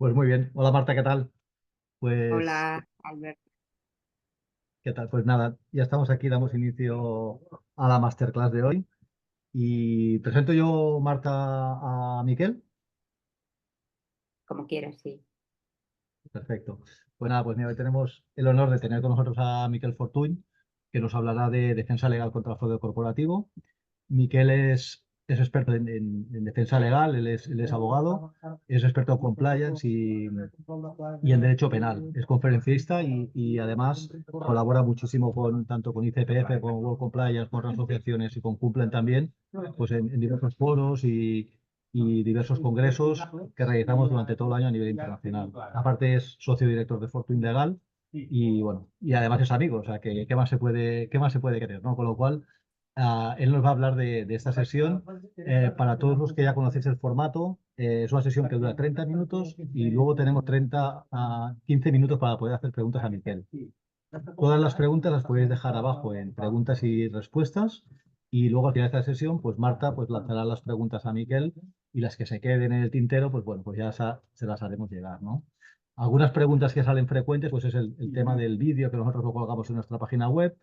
Pues muy bien. Hola Marta, ¿qué tal? Pues, Hola, Alberto. ¿qué tal? Pues nada, ya estamos aquí, damos inicio a la masterclass de hoy. Y presento yo, Marta, a Miquel. Como quieras, sí. Perfecto. Pues nada, pues mira, hoy tenemos el honor de tener con nosotros a Miquel Fortuny, que nos hablará de defensa legal contra el fraude corporativo. Miquel es experto en defensa legal, él es abogado, es experto en compliance y en derecho penal. Es conferencista y además colabora muchísimo tanto con ICPF, con World Compliance, con otras asociaciones y con Cumplen también, pues en diversos foros y diversos congresos que realizamos durante todo el año a nivel internacional. Aparte es socio director de Fortune Legal y bueno, y además es amigo, o sea que qué más se puede querer, ¿no? Con lo cual él nos va a hablar de esta sesión. Para todos los que ya conocéis el formato, es una sesión que dura 30 minutos y luego tenemos 30 a 15 minutos para poder hacer preguntas a Miquel. Todas las preguntas las podéis dejar abajo en preguntas y respuestas y luego al final de esta sesión, pues Marta pues lanzará las preguntas a Miquel y las que se queden en el tintero, pues bueno, pues ya se las haremos llegar, ¿no? Algunas preguntas que salen frecuentes, pues es el tema del vídeo que nosotros lo colgamos en nuestra página web,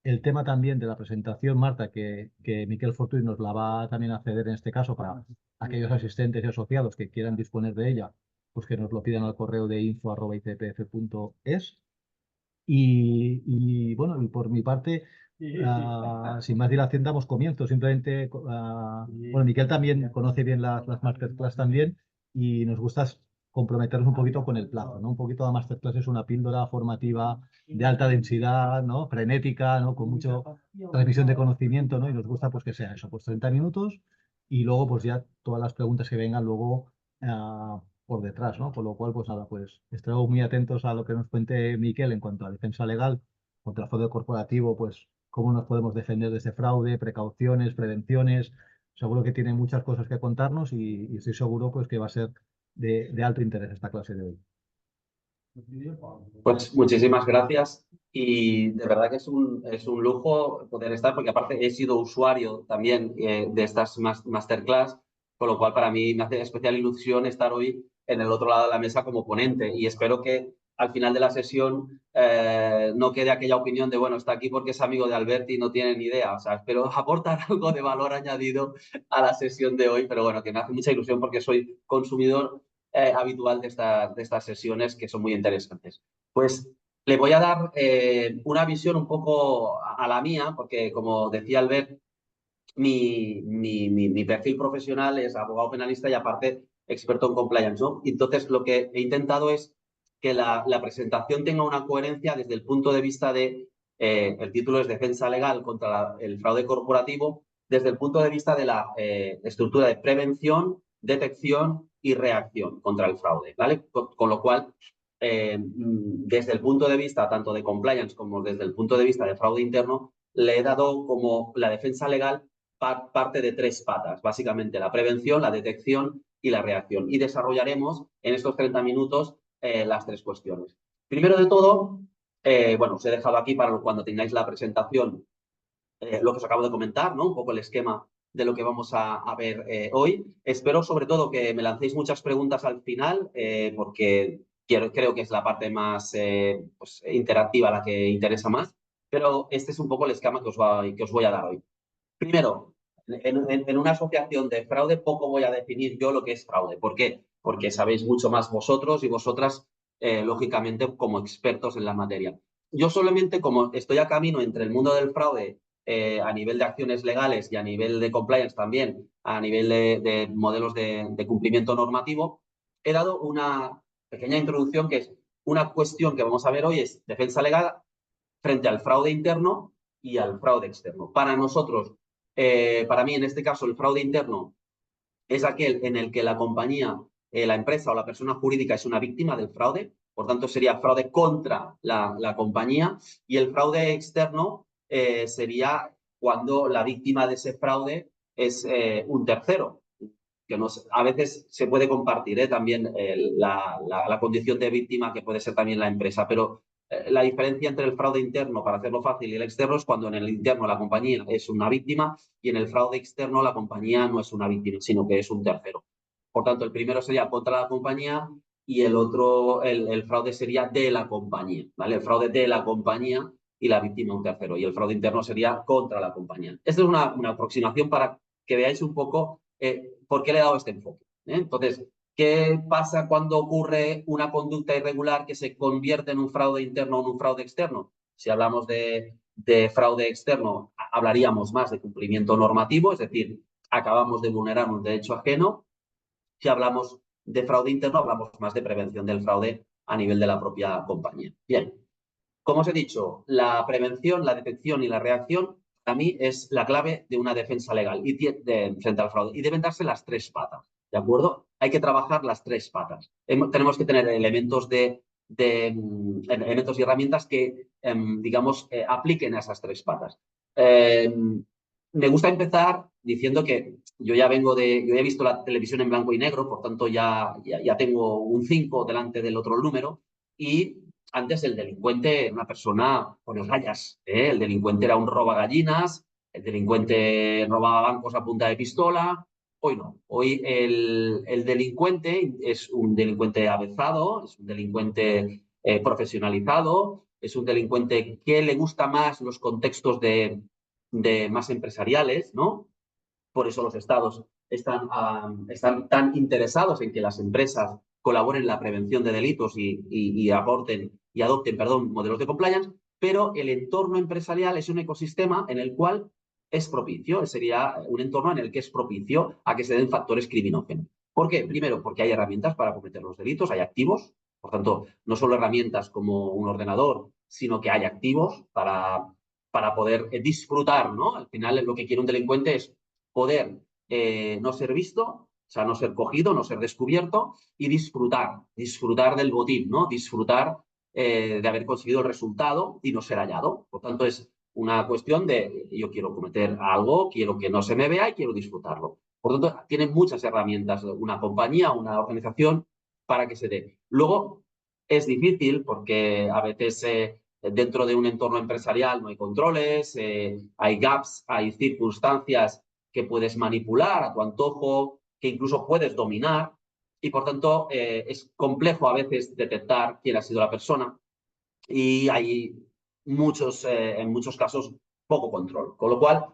el tema también de la presentación, Marta, que Miquel Fortuny nos la va también a ceder en este caso para aquellos asistentes y asociados que quieran disponer de ella, pues que nos lo pidan al correo de info@icpf.es. Bueno, y por mi parte, sin más dilación, damos comienzo. Simplemente, bueno, Miquel también conoce bien las masterclass también y nos gusta comprometernos un poquito con el plazo, ¿no? Un poquito la masterclass es una píldora formativa de alta densidad, ¿no? Frenética, ¿no? Con mucha transmisión de conocimiento, ¿no? Y nos gusta pues que sea eso, pues 30 minutos y luego pues ya todas las preguntas que vengan luego por detrás, ¿no? Con lo cual, pues nada, pues estaremos muy atentos a lo que nos cuente Miquel en cuanto a defensa legal contra el fraude corporativo, pues cómo nos podemos defender de ese fraude, precauciones, prevenciones. Seguro que tiene muchas cosas que contarnos y estoy seguro pues que va a ser de alto interés esta clase de hoy. Pues muchísimas gracias y de verdad que es un lujo poder estar porque aparte he sido usuario también de estas masterclass, con lo cual para mí me hace especial ilusión estar hoy en el otro lado de la mesa como ponente y espero que al final de la sesión no quede aquella opinión de, bueno, está aquí porque es amigo de Alberti y no tiene ni idea. O sea, espero aportar algo de valor añadido a la sesión de hoy, pero bueno, que me hace mucha ilusión porque soy consumidor habitual de estas sesiones que son muy interesantes. Pues le voy a dar una visión un poco a la mía, porque como decía Albert, mi perfil profesional es abogado penalista y aparte experto en compliance, ¿no? Entonces lo que he intentado es que la presentación tenga una coherencia desde el punto de vista de, el título es Defensa Legal contra el Fraude Corporativo, desde el punto de vista de la estructura de prevención, detección y reacción contra el fraude, ¿vale? Con lo cual, desde el punto de vista tanto de compliance como desde el punto de vista de fraude interno, le he dado como la defensa legal parte de tres patas, básicamente la prevención, la detección y la reacción. Y desarrollaremos en estos 30 minutos las tres cuestiones. Primero de todo, bueno, os he dejado aquí para cuando tengáis la presentación lo que os acabo de comentar, ¿no? Un poco el esquema de lo que vamos a ver hoy. Espero sobre todo que me lancéis muchas preguntas al final, porque creo que es la parte más pues, interactiva, la que interesa más, pero este es un poco el esquema que os voy a dar hoy. Primero, en una asociación de fraude poco voy a definir yo lo que es fraude. ¿Por qué? Porque sabéis mucho más vosotros y vosotras, lógicamente, como expertos en la materia. Yo solamente, como estoy a camino entre el mundo del fraude a nivel de acciones legales y a nivel de compliance también, a nivel de modelos de cumplimiento normativo, he dado una pequeña introducción que es una cuestión que vamos a ver hoy es defensa legal frente al fraude interno y al fraude externo. Para nosotros, para mí en este caso, el fraude interno es aquel en el que la compañía, la empresa o la persona jurídica es una víctima del fraude, por tanto sería fraude contra la compañía, y el fraude externo sería cuando la víctima de ese fraude es un tercero. Que a veces se puede compartir también la condición de víctima que puede ser también la empresa, pero la diferencia entre el fraude interno, para hacerlo fácil, y el externo es cuando en el interno la compañía es una víctima y en el fraude externo la compañía no es una víctima, sino que es un tercero. Por tanto, el primero sería contra la compañía y el otro, el fraude sería de la compañía, ¿vale? El fraude de la compañía y la víctima un tercero, y el fraude interno sería contra la compañía. Esta es una aproximación para que veáis un poco por qué le he dado este enfoque. Entonces, ¿qué pasa cuando ocurre una conducta irregular que se convierte en un fraude interno o en un fraude externo? Si hablamos de fraude externo, hablaríamos más de cumplimiento normativo, es decir, acabamos de vulnerar un derecho ajeno. Si hablamos de fraude interno, hablamos más de prevención del fraude a nivel de la propia compañía. Bien, como os he dicho, la prevención, la detección y la reacción para mí es la clave de una defensa legal frente al fraude. Y deben darse las tres patas, ¿de acuerdo? Hay que trabajar las tres patas. Tenemos que tener elementos elementos y herramientas que, digamos, apliquen a esas tres patas. Me gusta empezar diciendo que yo ya he visto la televisión en blanco y negro, por tanto ya tengo un 5 delante del otro número, y antes el delincuente era una persona con rayas, ¿eh? El delincuente era un robagallinas, el delincuente robaba bancos a punta de pistola. Hoy no. Hoy el delincuente es un delincuente avezado, es un delincuente profesionalizado, es un delincuente que le gusta más los contextos de más empresariales, ¿no? Por eso los estados están tan interesados en que las empresas colaboren en la prevención de delitos y adopten, modelos de compliance, pero el entorno empresarial es un ecosistema en el cual es propicio, sería un entorno en el que es propicio a que se den factores criminógenos. ¿Por qué? Primero, porque hay herramientas para cometer los delitos, hay activos, por tanto, no solo herramientas como un ordenador, sino que hay activos para poder disfrutar, ¿no? Al final lo que quiere un delincuente es poder no ser visto, o sea, no ser cogido, no ser descubierto y disfrutar del botín, ¿no? Disfrutar de haber conseguido el resultado y no ser hallado. Por tanto, es una cuestión de yo quiero cometer algo, quiero que no se me vea y quiero disfrutarlo. Por tanto, tienen muchas herramientas una compañía, una organización para que se dé. Luego, es difícil porque a veces dentro de un entorno empresarial no hay controles, hay gaps, hay circunstancias que puedes manipular a tu antojo, que incluso puedes dominar, y por tanto es complejo a veces detectar quién ha sido la persona y hay en muchos casos poco control. Con lo cual,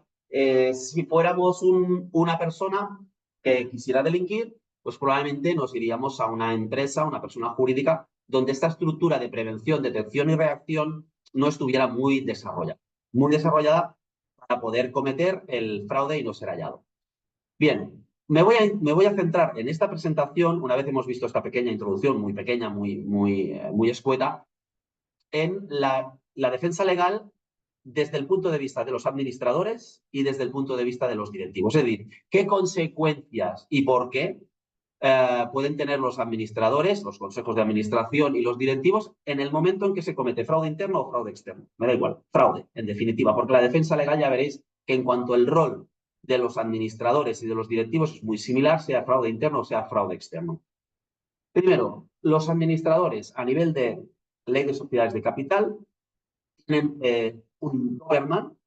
si fuéramos una persona que quisiera delinquir, pues probablemente nos iríamos a una empresa, una persona jurídica, donde esta estructura de prevención, detección y reacción no estuviera muy desarrollada para poder cometer el fraude y no ser hallado. Bien, me voy a centrar en esta presentación, una vez hemos visto esta pequeña introducción, muy pequeña, muy escueta, en la defensa legal desde el punto de vista de los administradores y desde el punto de vista de los directivos. Es decir, qué consecuencias y por qué pueden tener los administradores, los consejos de administración y los directivos en el momento en que se comete fraude interno o fraude externo. Me da igual, fraude, en definitiva, porque la defensa legal ya veréis que en cuanto al rol de los administradores y de los directivos es muy similar, sea fraude interno o sea fraude externo. Primero, los administradores a nivel de ley de sociedades de capital tienen un Doberman,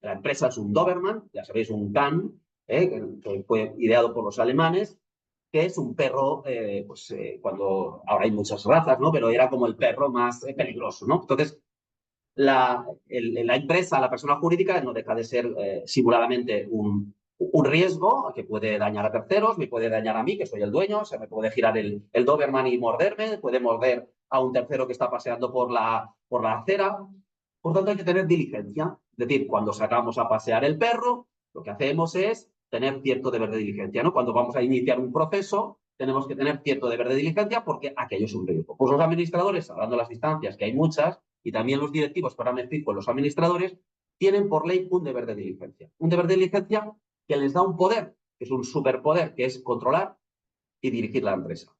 la empresa es un Doberman, ya sabéis, un can, que fue ideado por los alemanes, que es un perro, cuando ahora hay muchas razas, ¿no? Pero era como el perro más peligroso, ¿no? Entonces, la empresa, la persona jurídica, no deja de ser simuladamente un riesgo que puede dañar a terceros, me puede dañar a mí, que soy el dueño, se me puede girar el Doberman y morderme, puede morder a un tercero que está paseando por la acera. Por tanto, hay que tener diligencia. Es decir, cuando sacamos a pasear el perro, lo que hacemos es tener cierto deber de diligencia, ¿no? Cuando vamos a iniciar un proceso, tenemos que tener cierto deber de diligencia porque aquello es un riesgo. Pues los administradores, hablando de las distancias, que hay muchas, y también los directivos, pero ahora me explico, los administradores, tienen por ley un deber de diligencia. Un deber de diligencia que les da un poder, que es un superpoder, que es controlar y dirigir la empresa.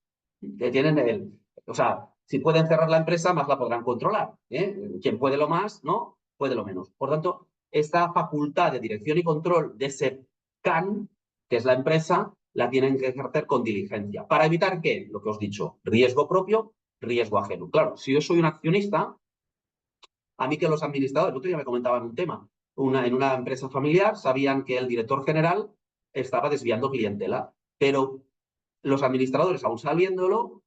Que tienen o sea, si pueden cerrar la empresa, más la podrán controlar. Quien puede lo más, ¿no? Puede lo menos. Por tanto, esta facultad de dirección y control de ese CAN, que es la empresa, la tienen que ejercer con diligencia. ¿Para evitar qué? Lo que os he dicho, riesgo propio, riesgo ajeno. Claro, si yo soy un accionista, a mí que los administradores, el otro día me comentaban un tema, en una empresa familiar sabían que el director general estaba desviando clientela, pero los administradores, aún sabiéndolo,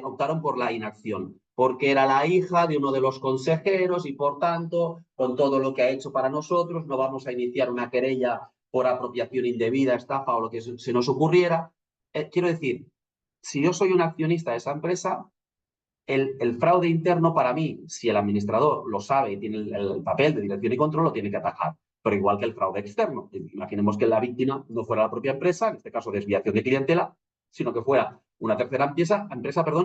optaron por la inacción, porque era la hija de uno de los consejeros y, por tanto, con todo lo que ha hecho para nosotros, no vamos a iniciar una querella por apropiación indebida, estafa o lo que se nos ocurriera. Quiero decir, si yo soy un accionista de esa empresa, el fraude interno para mí, si el administrador lo sabe y tiene el papel de dirección y control, lo tiene que atajar. Pero igual que el fraude externo. Imaginemos que la víctima no fuera la propia empresa, en este caso desviación de clientela, sino que fuera una tercera empresa,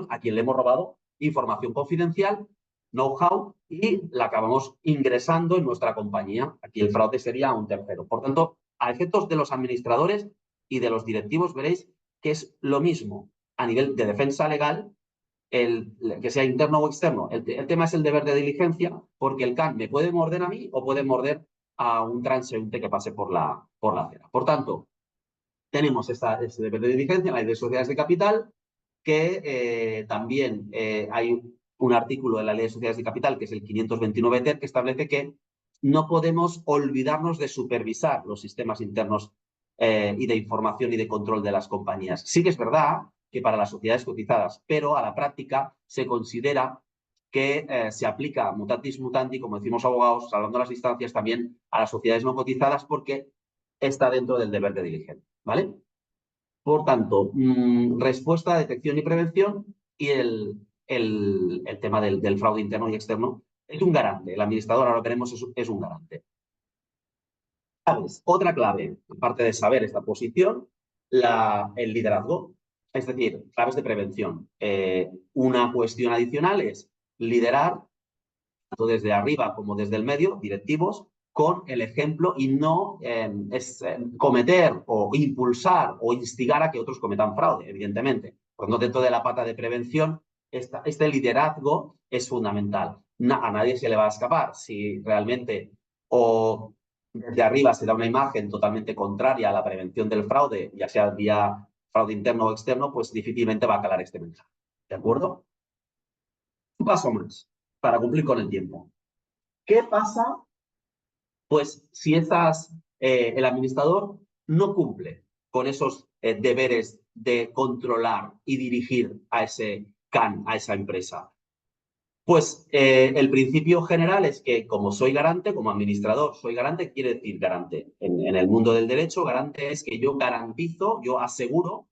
a quien le hemos robado información confidencial, know-how, y la acabamos ingresando en nuestra compañía. Aquí el fraude sería un tercero. Por tanto, a efectos de los administradores y de los directivos, veréis que es lo mismo a nivel de defensa legal, que sea interno o externo. El tema es el deber de diligencia, porque el can me puede morder a mí o puede morder a un transeúnte que pase por la acera. Por tanto, tenemos ese deber de diligencia en la ley de sociedades de capital, que también hay un artículo de la ley de sociedades de capital, que es el 529 ter, que establece que no podemos olvidarnos de supervisar los sistemas internos y de información y de control de las compañías. Sí que es verdad que para las sociedades cotizadas, pero a la práctica se considera que se aplica mutatis mutandi, como decimos abogados, salvando las distancias, también a las sociedades no cotizadas, porque está dentro del deber de diligencia, ¿vale? Por tanto, respuesta, detección y prevención, y el tema del fraude interno y externo es un garante. El administrador, ahora veremos, es un garante. Otra clave, aparte de saber esta posición, el liderazgo, es decir, claves de prevención. Una cuestión adicional es liderar, tanto desde arriba como desde el medio, directivos, con el ejemplo, y no cometer o impulsar o instigar a que otros cometan fraude, evidentemente. Por lo tanto, dentro de la pata de prevención, este liderazgo es fundamental. A nadie se le va a escapar si realmente o desde arriba se da una imagen totalmente contraria a la prevención del fraude, ya sea vía fraude interno o externo, pues difícilmente va a calar este mensaje. ¿De acuerdo? Un paso más para cumplir con el tiempo. ¿Qué pasa? Pues si el administrador no cumple con esos deberes de controlar y dirigir a ese CAN, a esa empresa. Pues el principio general es que, como soy garante, como administrador soy garante, quiere decir garante. En el mundo del derecho, garante es que yo garantizo, yo aseguro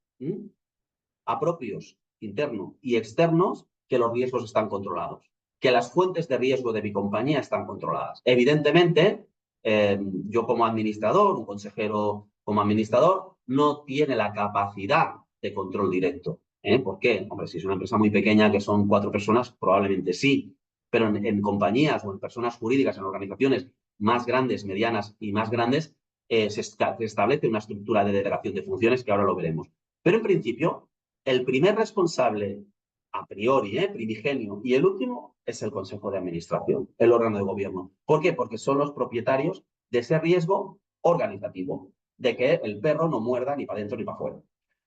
a propios, internos y externos, que los riesgos están controlados, que las fuentes de riesgo de mi compañía están controladas. Evidentemente, yo como administrador, un consejero como administrador, no tiene la capacidad de control directo. ¿Por qué? Hombre, si es una empresa muy pequeña, que son 4 personas, probablemente sí. Pero en compañías o en personas jurídicas, en organizaciones más grandes, medianas y más grandes, se establece una estructura de delegación de funciones, que ahora lo veremos. Pero en principio, el primer responsable, a priori, primigenio, y el último es el Consejo de Administración, el órgano de gobierno. ¿Por qué? Porque son los propietarios de ese riesgo organizativo, de que el perro no muerda ni para adentro ni para afuera.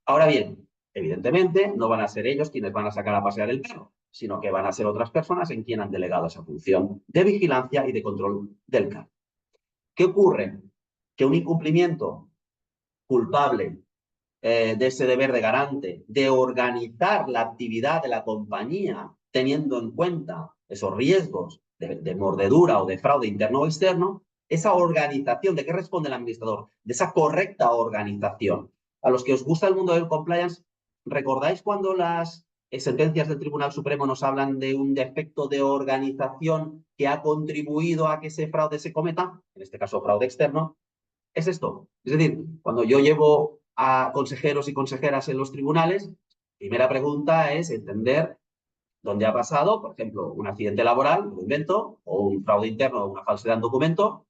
Ahora bien, evidentemente, no van a ser ellos quienes van a sacar a pasear el perro, sino que van a ser otras personas en quien han delegado esa función de vigilancia y de control del CAN. ¿Qué ocurre? Que un incumplimiento culpable de ese deber de garante, de organizar la actividad de la compañía teniendo en cuenta esos riesgos de mordedura o de fraude interno o externo, esa organización, ¿de qué responde el administrador? De esa correcta organización. A los que os gusta el mundo del compliance, ¿recordáis cuando las sentencias del Tribunal Supremo nos hablan de un defecto de organización que ha contribuido a que ese fraude se cometa? En este caso, fraude externo. Es esto. Es decir, cuando yo llevo a consejeros y consejeras en los tribunales, primera pregunta es entender dónde ha pasado, por ejemplo, un accidente laboral, un invento, o un fraude interno o una falsedad en documento,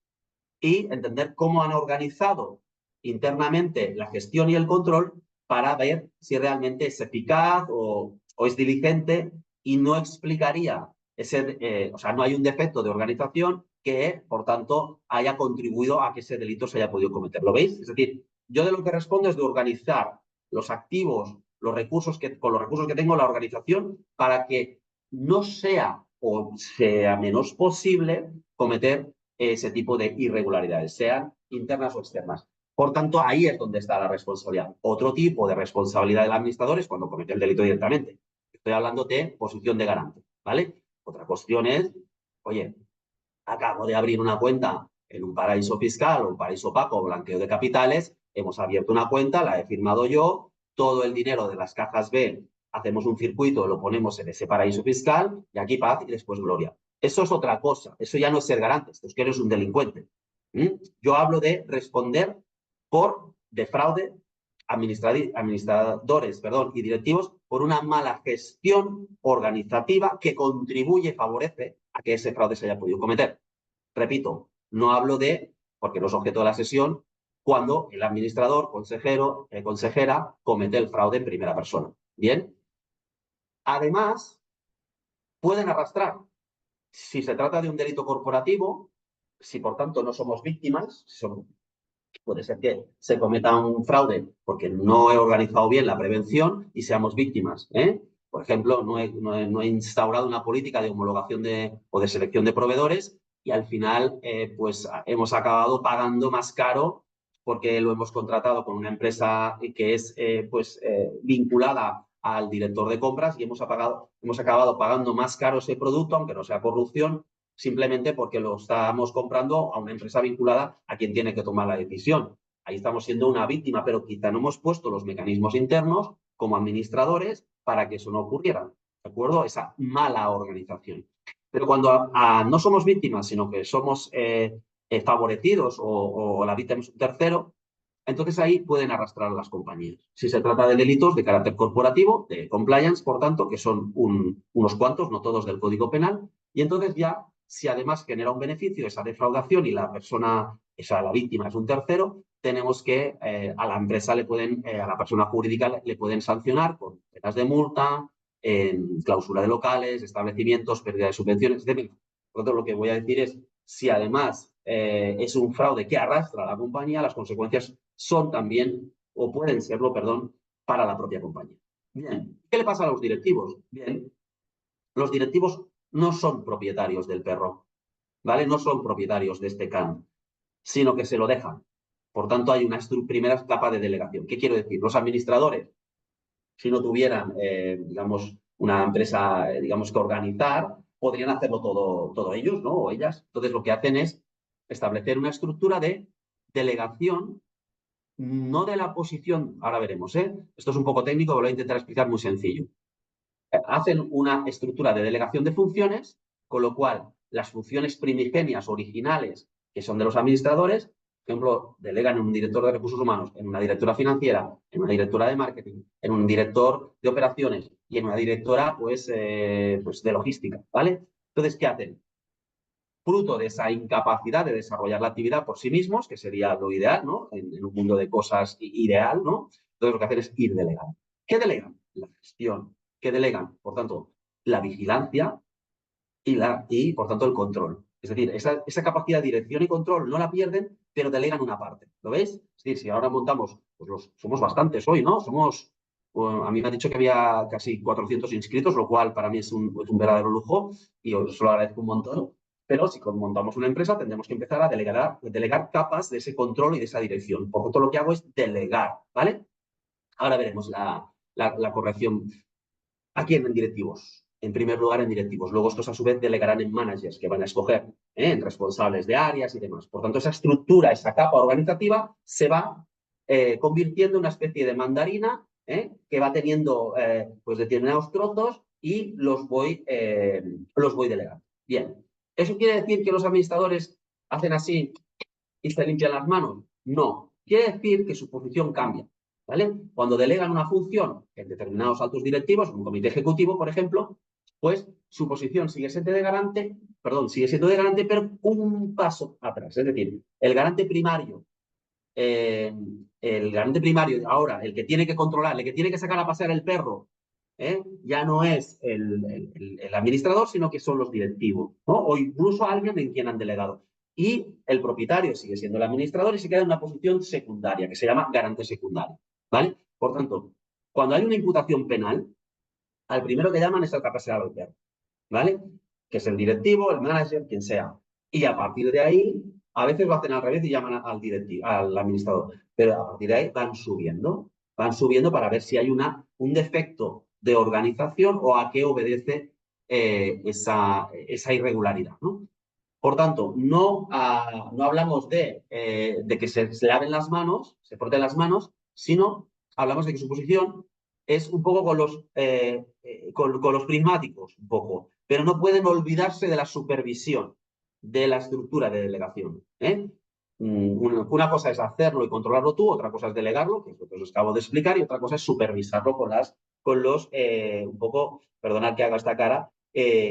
y entender cómo han organizado internamente la gestión y el control para ver si realmente es eficaz o es diligente, y no explicaría o sea, no hay un defecto de organización que, por tanto, haya contribuido a que ese delito se haya podido cometer. ¿Lo veis? Es decir, yo de lo que respondo es de organizar los activos, con los recursos que tengo, la organización, para que no sea o sea menos posible cometer ese tipo de irregularidades, sean internas o externas. Por tanto, ahí es donde está la responsabilidad. Otro tipo de responsabilidad del administrador es cuando comete el delito directamente. Estoy hablando de posición de garante, ¿vale? Otra cuestión es, oye, acabo de abrir una cuenta en un paraíso fiscal o un paraíso opaco o blanqueo de capitales, hemos abierto una cuenta, la he firmado yo, todo el dinero de las cajas B, hacemos un circuito, lo ponemos en ese paraíso fiscal y aquí paz y después gloria. Eso es otra cosa, eso ya no es ser garante, esto es que eres un delincuente. Yo hablo de responder por fraude administradores y directivos por una mala gestión organizativa que contribuye, favorece a que ese fraude se haya podido cometer. Repito, no hablo de, porque no es objeto de la sesión, cuando el administrador, consejero, consejera comete el fraude en primera persona. Bien. Además, pueden arrastrar. Si se trata de un delito corporativo, si por tanto no somos víctimas, puede ser que se cometa un fraude porque no he organizado bien la prevención y seamos víctimas. Por ejemplo, no he instaurado una política de homologación o de selección de proveedores y al final pues hemos acabado pagando más caro porque lo hemos contratado con una empresa que es vinculada al director de compras y hemos acabado pagando más caro ese producto, aunque no sea corrupción, simplemente porque lo estamos comprando a una empresa vinculada a quien tiene que tomar la decisión. Ahí estamos siendo una víctima, pero quizá no hemos puesto los mecanismos internos como administradores para que eso no ocurriera. ¿De acuerdo? Esa mala organización. Pero cuando no somos víctimas, sino que somos favorecidos o la víctima es un tercero, entonces ahí pueden arrastrar a las compañías. Si se trata de delitos de carácter corporativo, de compliance, por tanto, que son unos cuantos, no todos del Código Penal, y entonces ya, si además genera un beneficio esa defraudación y la persona, la víctima es un tercero, tenemos que a la empresa a la persona jurídica le pueden sancionar con penas de multa, clausura de locales, establecimientos, pérdida de subvenciones, etc. Por lo tanto, lo que voy a decir es, si además es un fraude que arrastra a la compañía, las consecuencias son también, o pueden serlo, perdón, para la propia compañía. Bien, ¿qué le pasa a los directivos? Bien, los directivos no son propietarios del perro, ¿vale? No son propietarios de este can, sino que se lo dejan. Por tanto, hay una primera capa de delegación. ¿Qué quiero decir? Los administradores, si no tuvieran, digamos, una empresa, digamos, que organizar, podrían hacerlo todo ellos, ¿no? O ellas. Entonces, lo que hacen es establecer una estructura de delegación, no de la posición, ahora veremos, esto es un poco técnico, pero lo voy a intentar explicar muy sencillo. Hacen una estructura de delegación de funciones, con lo cual las funciones primigenias, originales, que son de los administradores, por ejemplo, delegan en un director de recursos humanos, en una directora financiera, en una directora de marketing, en un director de operaciones y en una directora pues de logística, ¿vale? Entonces, ¿qué hacen? Fruto de esa incapacidad de desarrollar la actividad por sí mismos, que sería lo ideal, ¿no? En un mundo de cosas ideal, ¿no? Entonces lo que hacen es ir delegando. ¿Qué delegan? La gestión. ¿Qué delegan? Por tanto, la vigilancia y por tanto, el control. Es decir, esa capacidad de dirección y control no la pierden, pero delegan una parte. ¿Lo veis? Es decir, si ahora montamos, pues somos bastantes hoy, ¿no? A mí me han dicho que había casi 400 inscritos, lo cual para mí es un verdadero lujo y os lo agradezco un montón. Pero si montamos una empresa, tendremos que empezar a delegar capas de ese control y de esa dirección. Por tanto, lo que hago es delegar, ¿vale? Ahora veremos la corrección. ¿A quién? En directivos. En primer lugar, en directivos. Luego estos a su vez delegarán en managers que van a escoger, en responsables de áreas y demás. Por tanto, esa estructura, esa capa organizativa se va convirtiendo en una especie de mandarina que va teniendo pues determinados trozos y los voy delegando. Bien. ¿Eso quiere decir que los administradores hacen así y se limpian las manos? No. Quiere decir que su posición cambia. ¿Vale? Cuando delegan una función en determinados altos directivos, un comité ejecutivo, por ejemplo, pues su posición sigue siendo de garante, pero un paso atrás. Es decir, el garante primario ahora, el que tiene que controlar, el que tiene que sacar a pasear el perro, ya no es el administrador, sino que son los directivos, ¿no? O incluso alguien en quien han delegado. Y el propietario sigue siendo el administrador y se queda en una posición secundaria, que se llama garante secundario, ¿vale? Por tanto, cuando hay una imputación penal, al primero que llaman es al que ha paseado el perro, ¿vale? Que es el directivo, el manager, quien sea. Y a partir de ahí, a veces lo hacen al revés y llaman al administrador. Pero a partir de ahí van subiendo para ver si hay un defecto de organización o a qué obedece esa irregularidad, ¿no? Por tanto, no hablamos de que se laven las manos, se froten las manos, sino hablamos de que su posición es un poco con los prismáticos, un poco, pero no pueden olvidarse de la supervisión de la estructura de delegación. Una cosa es hacerlo y controlarlo tú, otra cosa es delegarlo, que es lo que os acabo de explicar, y otra cosa es supervisarlo con los, un poco, perdonad que haga esta cara,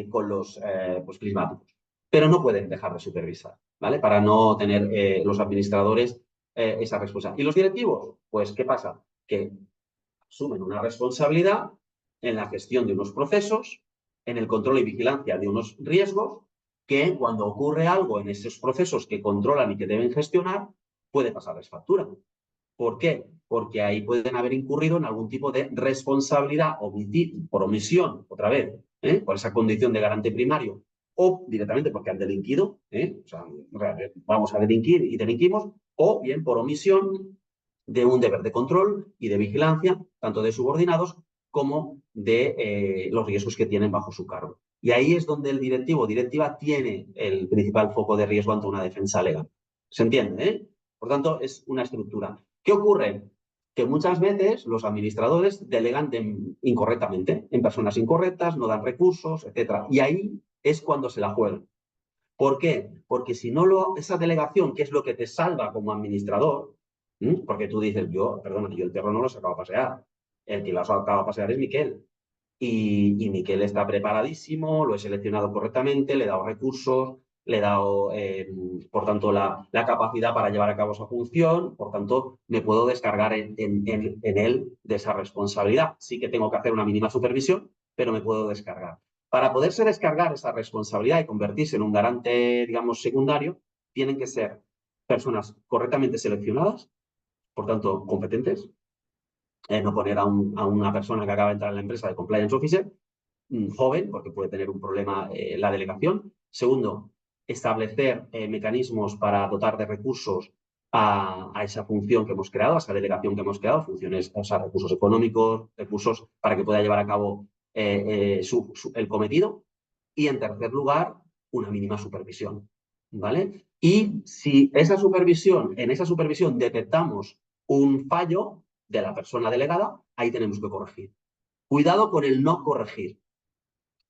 con los pues, prismáticos. Pero no pueden dejar de supervisar, ¿vale? Para no tener los administradores esa responsabilidad. ¿Y los directivos? Pues, ¿qué pasa? Que asumen una responsabilidad en la gestión de unos procesos, en el control y vigilancia de unos riesgos, que cuando ocurre algo en esos procesos que controlan y que deben gestionar, puede pasarles factura. ¿Por qué? Porque ahí pueden haber incurrido en algún tipo de responsabilidad por omisión, otra vez, por esa condición de garante primario, o directamente porque han delinquido, o sea, vamos a delinquir y delinquimos, o bien por omisión de un deber de control y de vigilancia, tanto de subordinados como de los riesgos que tienen bajo su cargo. Y ahí es donde el directivo o directiva tiene el principal foco de riesgo ante una defensa legal. ¿Se entiende? Por tanto, es una estructura. ¿Qué ocurre? Que muchas veces los administradores delegan incorrectamente, en personas incorrectas, no dan recursos, etc. Y ahí es cuando se la juegan. ¿Por qué? Porque si no esa delegación, que es lo que te salva como administrador, porque tú dices, yo el perro no lo he sacado a pasear, el que lo ha sacado a pasear es Miquel. Y Miquel está preparadísimo, lo he seleccionado correctamente, le he dado recursos, le he dado, por tanto, la capacidad para llevar a cabo esa función, por tanto, me puedo descargar en él de esa responsabilidad. Sí que tengo que hacer una mínima supervisión, pero me puedo descargar. Para poderse descargar esa responsabilidad y convertirse en un garante, digamos, secundario, tienen que ser personas correctamente seleccionadas, por tanto, competentes, no poner a una persona que acaba de entrar en la empresa de compliance officer, joven, porque puede tener un problema la delegación. Segundo, establecer mecanismos para dotar de recursos a esa función que hemos creado, a esa delegación que hemos creado, funciones, o sea, recursos económicos, recursos para que pueda llevar a cabo el cometido. Y en tercer lugar, una mínima supervisión, ¿vale? Y si en esa supervisión detectamos un fallo de la persona delegada, ahí tenemos que corregir. Cuidado con el no corregir.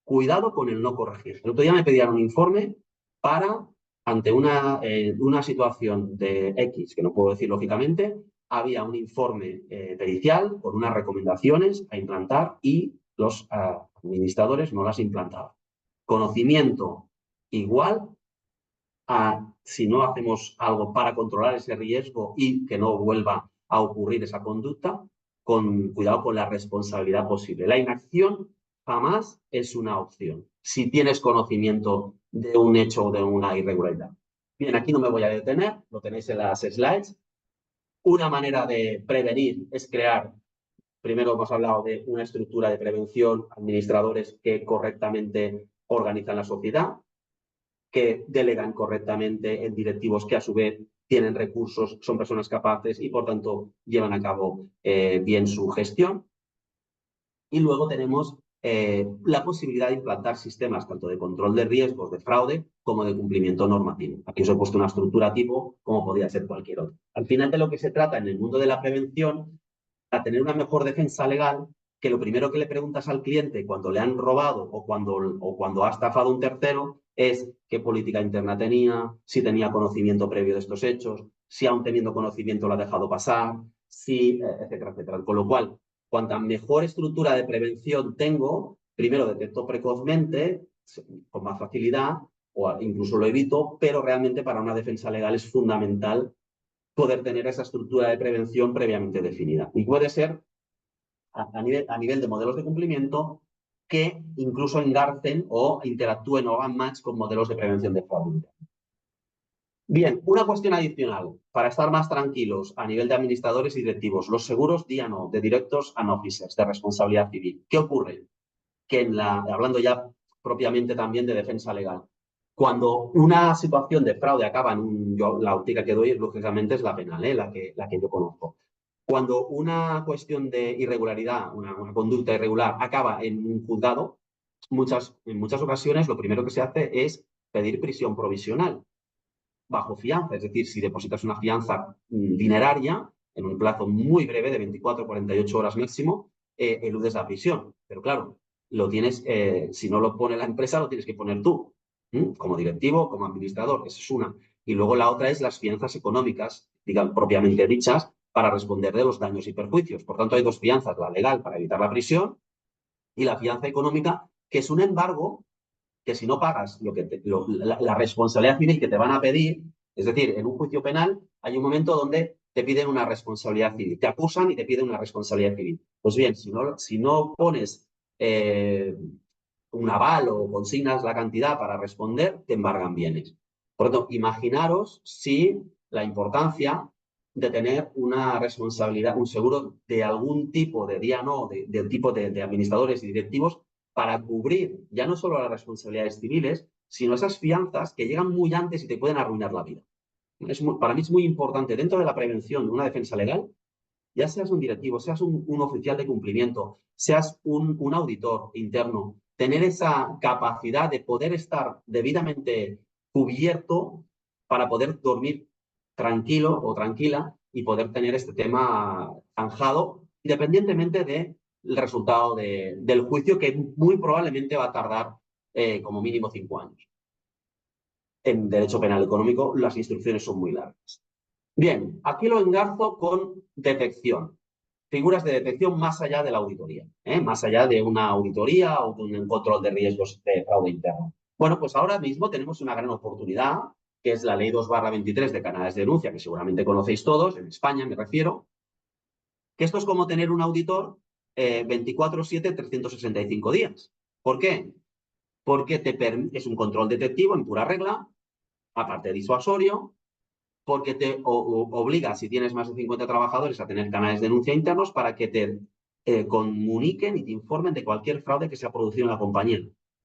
Cuidado con el no corregir. El otro día me pedían un informe para, ante una situación de X, que no puedo decir lógicamente, había un informe pericial con unas recomendaciones a implantar y los administradores no las implantaban. Conocimiento igual a si no hacemos algo para controlar ese riesgo y que no vuelva a ocurrir esa conducta, con cuidado con la responsabilidad posible. La inacción jamás es una opción si tienes conocimiento de un hecho o de una irregularidad. Bien, aquí no me voy a detener, lo tenéis en las slides. Una manera de prevenir es crear, primero hemos hablado de una estructura de prevención, administradores que correctamente organizan la sociedad, que delegan correctamente en directivos que a su vez tienen recursos, son personas capaces y por tanto llevan a cabo bien su gestión. Y luego tenemos la posibilidad de implantar sistemas tanto de control de riesgos, de fraude, como de cumplimiento normativo. Aquí os he puesto una estructura tipo como podría ser cualquier otra. Al final de lo que se trata en el mundo de la prevención, a tener una mejor defensa legal, que lo primero que le preguntas al cliente cuando le han robado o cuando ha estafado a un tercero es qué política interna tenía, si tenía conocimiento previo de estos hechos, si aún teniendo conocimiento lo ha dejado pasar, etcétera, etcétera. Con lo cual, cuanta mejor estructura de prevención tengo, primero detecto precozmente, con más facilidad, o incluso lo evito, pero realmente para una defensa legal es fundamental poder tener esa estructura de prevención previamente definida. Y puede ser a nivel de modelos de cumplimiento que incluso engarcen o interactúen o hagan match con modelos de prevención de fraude. Bien, una cuestión adicional para estar más tranquilos a nivel de administradores y directivos. Los seguros D&O, de Directors and Officers, de responsabilidad civil. ¿Qué ocurre? Que hablando ya propiamente también de defensa legal, cuando una situación de fraude acaba la óptica que doy, lógicamente, es la penal, la que yo conozco. Cuando una cuestión de irregularidad, una conducta irregular, acaba en un juzgado, en muchas ocasiones lo primero que se hace es pedir prisión provisional bajo fianza. Es decir, si depositas una fianza dineraria en un plazo muy breve de 24 o 48 horas máximo, eludes la prisión. Pero claro, si no lo pone la empresa, lo tienes que poner tú, como directivo, como administrador. Esa es una. Y luego la otra es las fianzas económicas, digan propiamente dichas, para responder de los daños y perjuicios. Por tanto, hay dos fianzas, la legal para evitar la prisión y la fianza económica, que es un embargo que si no pagas la responsabilidad civil que te van a pedir, es decir, en un juicio penal hay un momento donde te piden una responsabilidad civil, te acusan y te piden una responsabilidad civil. Pues bien, si no pones un aval o consignas la cantidad para responder, te embargan bienes. Por lo tanto, imaginaros si la importancia de tener una responsabilidad, un seguro de algún tipo, de día no, de tipo de administradores y directivos, para cubrir ya no solo las responsabilidades civiles, sino esas fianzas que llegan muy antes y te pueden arruinar la vida. Para mí es muy importante, dentro de la prevención de una defensa legal, ya seas un directivo, seas un oficial de cumplimiento, seas un auditor interno, tener esa capacidad de poder estar debidamente cubierto para poder dormir tranquilo o tranquila y poder tener este tema zanjado, independientemente del resultado del juicio, que muy probablemente va a tardar como mínimo 5 años. En derecho penal económico, las instrucciones son muy largas. Bien, aquí lo engarzo con detección. Figuras de detección más allá de la auditoría, más allá de una auditoría o de un control de riesgos de fraude interno. Bueno, pues ahora mismo tenemos una gran oportunidad, que es la Ley 2/23 de canales de denuncia, que seguramente conocéis todos, en España me refiero, que esto es como tener un auditor 24/7, 365 días. ¿Por qué? Porque es un control detectivo en pura regla, aparte disuasorio, porque te obliga, si tienes más de 50 trabajadores, a tener canales de denuncia internos para que te comuniquen y te informen de cualquier fraude que se ha producido en la compañía.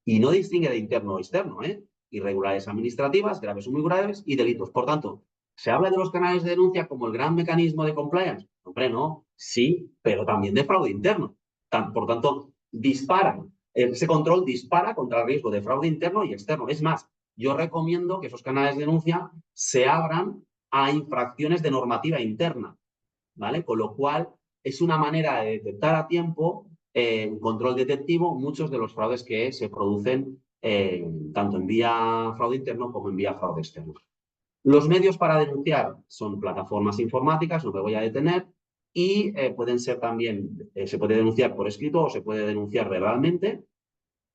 Y no distingue de interno o externo, irregularidades administrativas, graves o muy graves, y delitos. Por tanto, ¿se habla de los canales de denuncia como el gran mecanismo de compliance? Hombre, no, sí, pero también de fraude interno. Por tanto, ese control dispara contra el riesgo de fraude interno y externo. Es más, yo recomiendo que esos canales de denuncia se abran a infracciones de normativa interna, ¿vale? Con lo cual, es una manera de detectar a tiempo, en control detectivo, muchos de los fraudes que se producen tanto en vía fraude interno como en vía fraude externo. Los medios para denunciar son plataformas informáticas, no me voy a detener, y pueden ser también, se puede denunciar por escrito o se puede denunciar verbalmente,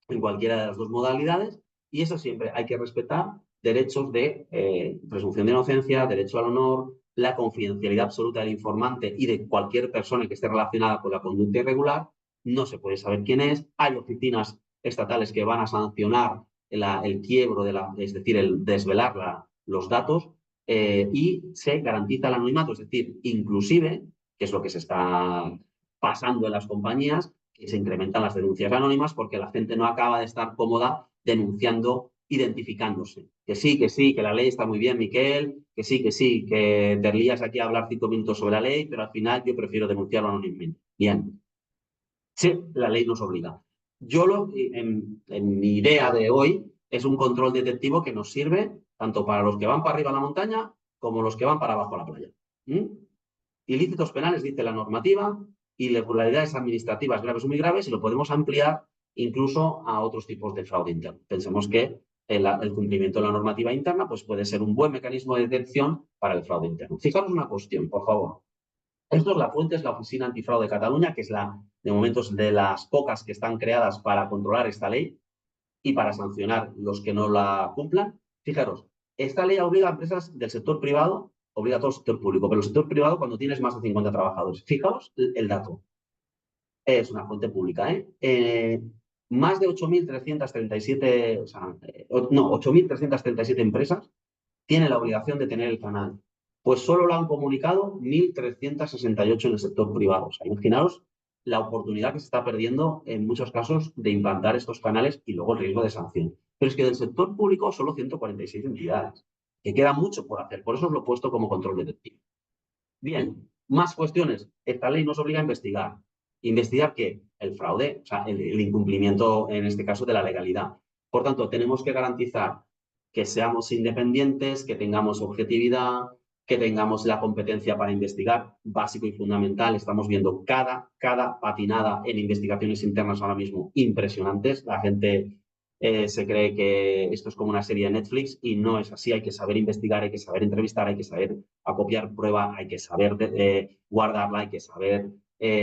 en cualquiera de las dos modalidades, y eso siempre hay que respetar derechos de presunción de inocencia, derecho al honor, la confidencialidad absoluta del informante y de cualquier persona que esté relacionada con la conducta irregular. No se puede saber quién es. Hay oficinas estatales que van a sancionar el quiebro, es decir, el desvelar los datos, y se garantiza el anonimato, es decir, inclusive, que es lo que se está pasando en las compañías, que se incrementan las denuncias anónimas porque la gente no acaba de estar cómoda denunciando, identificándose. Que sí, que la ley está muy bien, Miquel, que sí, que te lías aquí a hablar 5 minutos sobre la ley, pero al final yo prefiero denunciarlo anónimamente. Bien. Sí, la ley nos obliga. En mi idea de hoy, es un control detectivo que nos sirve tanto para los que van para arriba a la montaña como los que van para abajo a la playa. Ilícitos penales, dice la normativa, irregularidades administrativas graves o muy graves, y lo podemos ampliar incluso a otros tipos de fraude interno. Pensemos que el cumplimiento de la normativa interna pues puede ser un buen mecanismo de detección para el fraude interno. Fijaros una cuestión, por favor. Esto es la fuente, es la Oficina Antifraude de Cataluña, que es de momento, de las pocas que están creadas para controlar esta ley y para sancionar los que no la cumplan. Fijaros, esta ley obliga a empresas del sector privado, obliga a todo el sector público, pero el sector privado cuando tienes más de 50 trabajadores. Fijaos el dato. Es una fuente pública, más de 8.337, o sea, no, 8.337 empresas tienen la obligación de tener el canal. Pues solo lo han comunicado 1.368 en el sector privado. O sea, imaginaos la oportunidad que se está perdiendo en muchos casos de implantar estos canales y luego el riesgo de sanción. Pero es que del sector público solo 146 entidades, que queda mucho por hacer. Por eso os lo he puesto como control detectivo. Bien, Más cuestiones. Esta ley nos obliga a investigar. ¿Investigar qué? El fraude, o sea, el incumplimiento, en este caso, de la legalidad. Por tanto, tenemos que garantizar que seamos independientes, que tengamos objetividad, que tengamos la competencia para investigar, básico y fundamental. Estamos viendo cada patinada en investigaciones internas ahora mismo impresionantes. La gente se cree que esto es como una serie de Netflix y no es así. Hay que saber investigar, hay que saber entrevistar, hay que saber acopiar prueba, hay que saber guardarla, hay que saber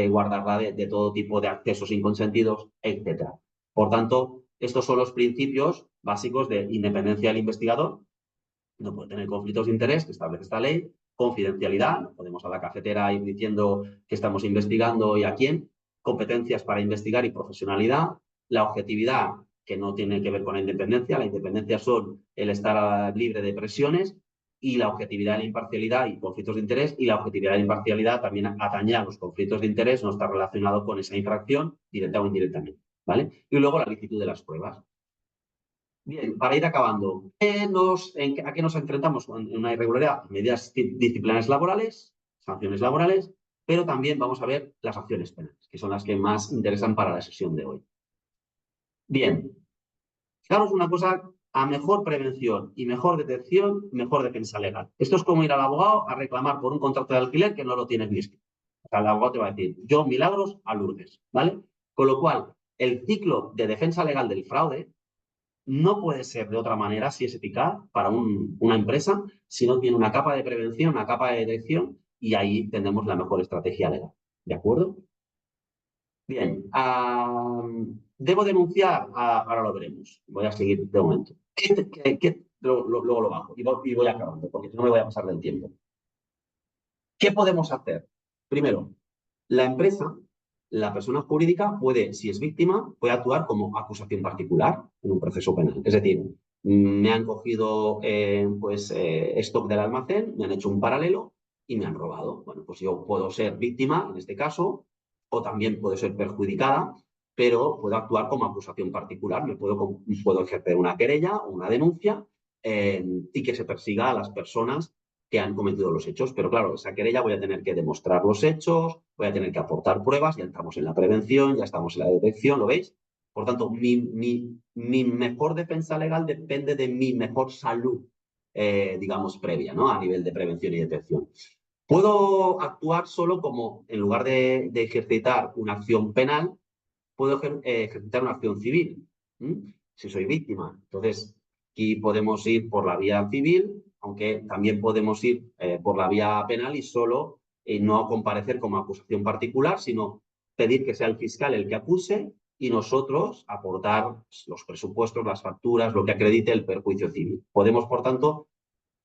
guardarla de todo tipo de accesos inconsentidos, etc. Por tanto, estos son los principios básicos de independencia del investigador. No puede tener conflictos de interés, que establece esta ley, confidencialidad, no podemos a la cafetera ir diciendo que estamos investigando y a quién, competencias para investigar y profesionalidad, la objetividad, que no tiene que ver con la independencia son el estar libre de presiones, y la objetividad y la imparcialidad y conflictos de interés, y la objetividad y la imparcialidad también atañe a los conflictos de interés, no está relacionado con esa infracción, directa o indirectamente, ¿vale? Y luego la licitud de las pruebas. Bien, para ir acabando, ¿a qué nos enfrentamos en una irregularidad? Medidas disciplinarias laborales, sanciones laborales, pero también vamos a ver las acciones penales, que son las que más interesan para la sesión de hoy. Bien, fijaros una cosa, a mejor prevención y mejor detección, mejor defensa legal. Esto es como ir al abogado a reclamar por un contrato de alquiler que no lo tienes ni escrito. O sea, el abogado te va a decir, yo milagros a Lourdes, ¿vale? Con lo cual, el ciclo de defensa legal del fraude no puede ser de otra manera si es eficaz para una empresa, si no tiene una capa de prevención, una capa de detección, y ahí tenemos la mejor estrategia legal. ¿De acuerdo? Bien. ¿Debo denunciar? Ahora lo veremos. Voy a seguir de momento. Luego lo bajo y voy acabando, porque si no me voy a pasar del tiempo. ¿Qué podemos hacer? Primero, la empresa, la persona jurídica puede, si es víctima, puede actuar como acusación particular en un proceso penal. Es decir, me han cogido stock del almacén, me han hecho un paralelo y me han robado. Bueno, pues yo puedo ser víctima en este caso, o también puedo ser perjudicada, pero puedo actuar como acusación particular. Puedo ejercer una querella o una denuncia y que se persiga a las personas que han cometido los hechos. Pero claro, esa querella voy a tener que demostrar los hechos, voy a tener que aportar pruebas, ya entramos en la prevención, ya estamos en la detección, ¿lo veis? Por tanto, mi mejor defensa legal depende de mi mejor salud, digamos, previa, ¿no? A nivel de prevención y detección. Puedo actuar solo como, en lugar de ejercitar una acción penal, puedo ejercitar una acción civil, si soy víctima. Entonces, aquí podemos ir por la vía civil, aunque también podemos ir por la vía penal y solo no comparecer como acusación particular, sino pedir que sea el fiscal el que acuse y nosotros aportar los presupuestos, las facturas, lo que acredite el perjuicio civil. Podemos, por tanto,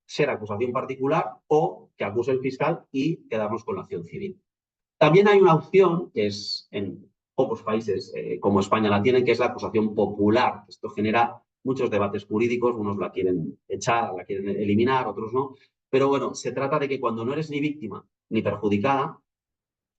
ser acusación particular o que acuse el fiscal y quedarnos con la acción civil. También hay una opción que es en pocos países como España la tienen, que es la acusación popular. Esto genera muchos debates jurídicos, unos la quieren echar, la quieren eliminar, otros no. Pero bueno, se trata de que cuando no eres ni víctima ni perjudicada,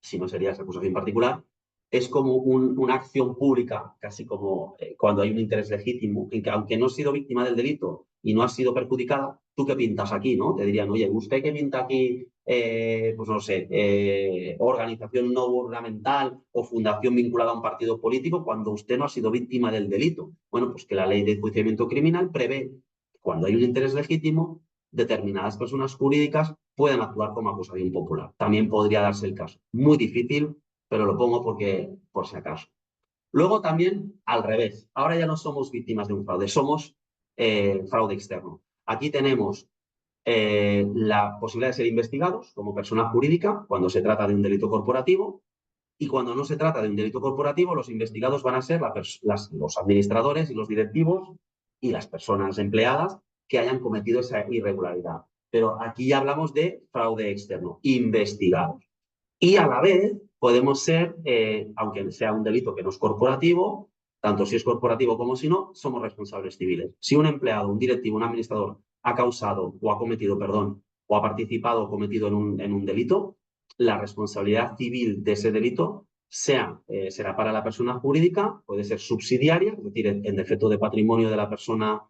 si no sería esa acusación particular, es como una acción pública, casi como cuando hay un interés legítimo, en que aunque no has sido víctima del delito y no has sido perjudicada, ¿tú qué pintas aquí? ¿No? Te dirían, oye, ¿usted qué pinta aquí? Pues no sé, organización no gubernamental o fundación vinculada a un partido político cuando usted no ha sido víctima del delito. Bueno, pues que la ley de enjuiciamiento criminal prevé que cuando hay un interés legítimo, determinadas personas jurídicas pueden actuar como acusación popular. También podría darse el caso. Muy difícil, pero lo pongo por si acaso. Luego también al revés. Ahora ya no somos víctimas de un fraude, somos fraude externo. Aquí tenemos la posibilidad de ser investigados como persona jurídica cuando se trata de un delito corporativo, y cuando no se trata de un delito corporativo, los investigados van a ser los administradores y los directivos y las personas empleadas que hayan cometido esa irregularidad. Pero aquí ya hablamos de fraude externo, investigados. Y a la vez podemos ser, aunque sea un delito que no es corporativo, tanto si es corporativo como si no, somos responsables civiles. Si un empleado, un directivo, un administrador ha causado o ha cometido, perdón, o ha participado o cometido en un delito, la responsabilidad civil de ese delito será para la persona jurídica, puede ser subsidiaria, es decir, en defecto de patrimonio de la persona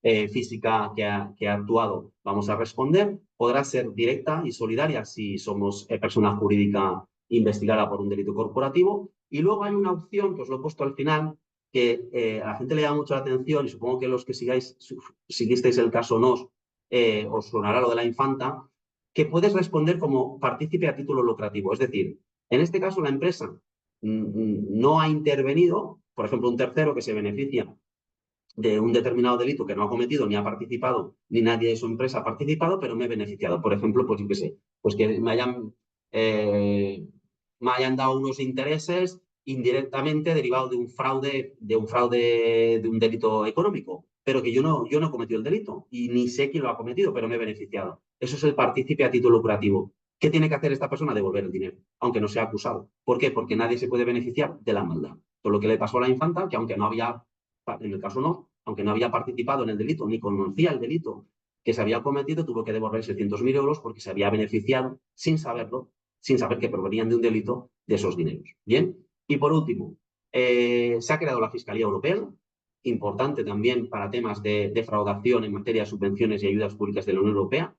física que ha actuado, vamos a responder. Podrá ser directa y solidaria si somos persona jurídica investigada por un delito corporativo. Y luego hay una opción que os lo he puesto al final, que a la gente le llama mucho la atención, y supongo que los que siguisteis el caso NOS os sonará lo de la infanta, que puedes responder como partícipe a título lucrativo. Es decir, en este caso la empresa no ha intervenido, por ejemplo, un tercero que se beneficia de un determinado delito que no ha cometido, ni ha participado, ni nadie de su empresa ha participado, pero me he beneficiado. Por ejemplo, pues yo qué sé, pues que me hayan dado unos intereses indirectamente derivados de un delito económico, pero que yo no he cometido el delito y ni sé quién lo ha cometido, pero me he beneficiado. Eso es el partícipe a título lucrativo. ¿Qué tiene que hacer esta persona? Devolver el dinero, aunque no sea acusado. ¿Por qué? Porque nadie se puede beneficiar de la maldad. Todo lo que le pasó a la infanta, que aunque no había, en el caso no, aunque no había participado en el delito ni conocía el delito que se había cometido, tuvo que devolver 600.000 euros porque se había beneficiado sin saberlo, sin saber que provenían de un delito de esos dineros. Bien, y por último, se ha creado la Fiscalía Europea, importante también para temas de defraudación en materia de subvenciones y ayudas públicas de la Unión Europea.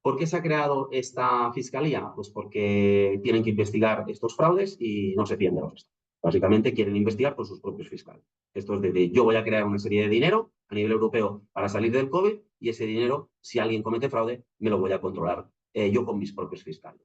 ¿Por qué se ha creado esta fiscalía? Pues porque tienen que investigar estos fraudes y no se fían de los estados. Básicamente quieren investigar por sus propios fiscales. Esto es de yo voy a crear una serie de dinero a nivel europeo para salir del COVID y ese dinero, si alguien comete fraude, me lo voy a controlar yo con mis propios fiscales.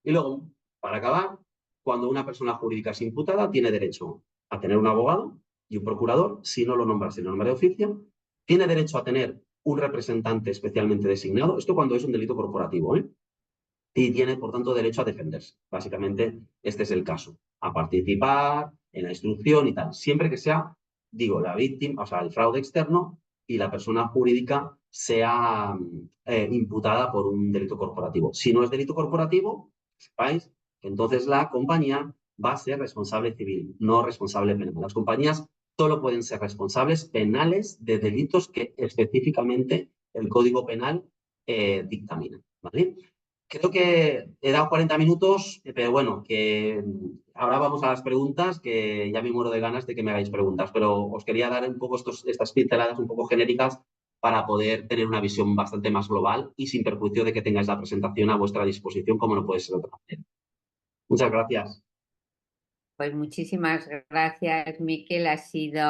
Y luego, para acabar, cuando una persona jurídica es imputada, tiene derecho a tener un abogado y un procurador, si no lo nombras en norma de oficio, tiene derecho a tener un representante especialmente designado, esto cuando es un delito corporativo, y tiene, por tanto, derecho a defenderse. Básicamente, este es el caso, a participar en la instrucción y tal, siempre que sea, digo, la víctima, o sea, el fraude externo y la persona jurídica sea imputada por un delito corporativo. Si no es delito corporativo, sepáis que entonces la compañía va a ser responsable civil, no responsable penal. Las compañías solo pueden ser responsables penales de delitos que específicamente el Código Penal dictamina, ¿vale? Creo que he dado 40 minutos, pero bueno, que ahora vamos a las preguntas, que ya me muero de ganas de que me hagáis preguntas, pero os quería dar un poco estas pinceladas un poco genéricas para poder tener una visión bastante más global y sin perjuicio de que tengáis la presentación a vuestra disposición, como no puede ser otra manera. Muchas gracias. Pues muchísimas gracias, Miquel. Ha sido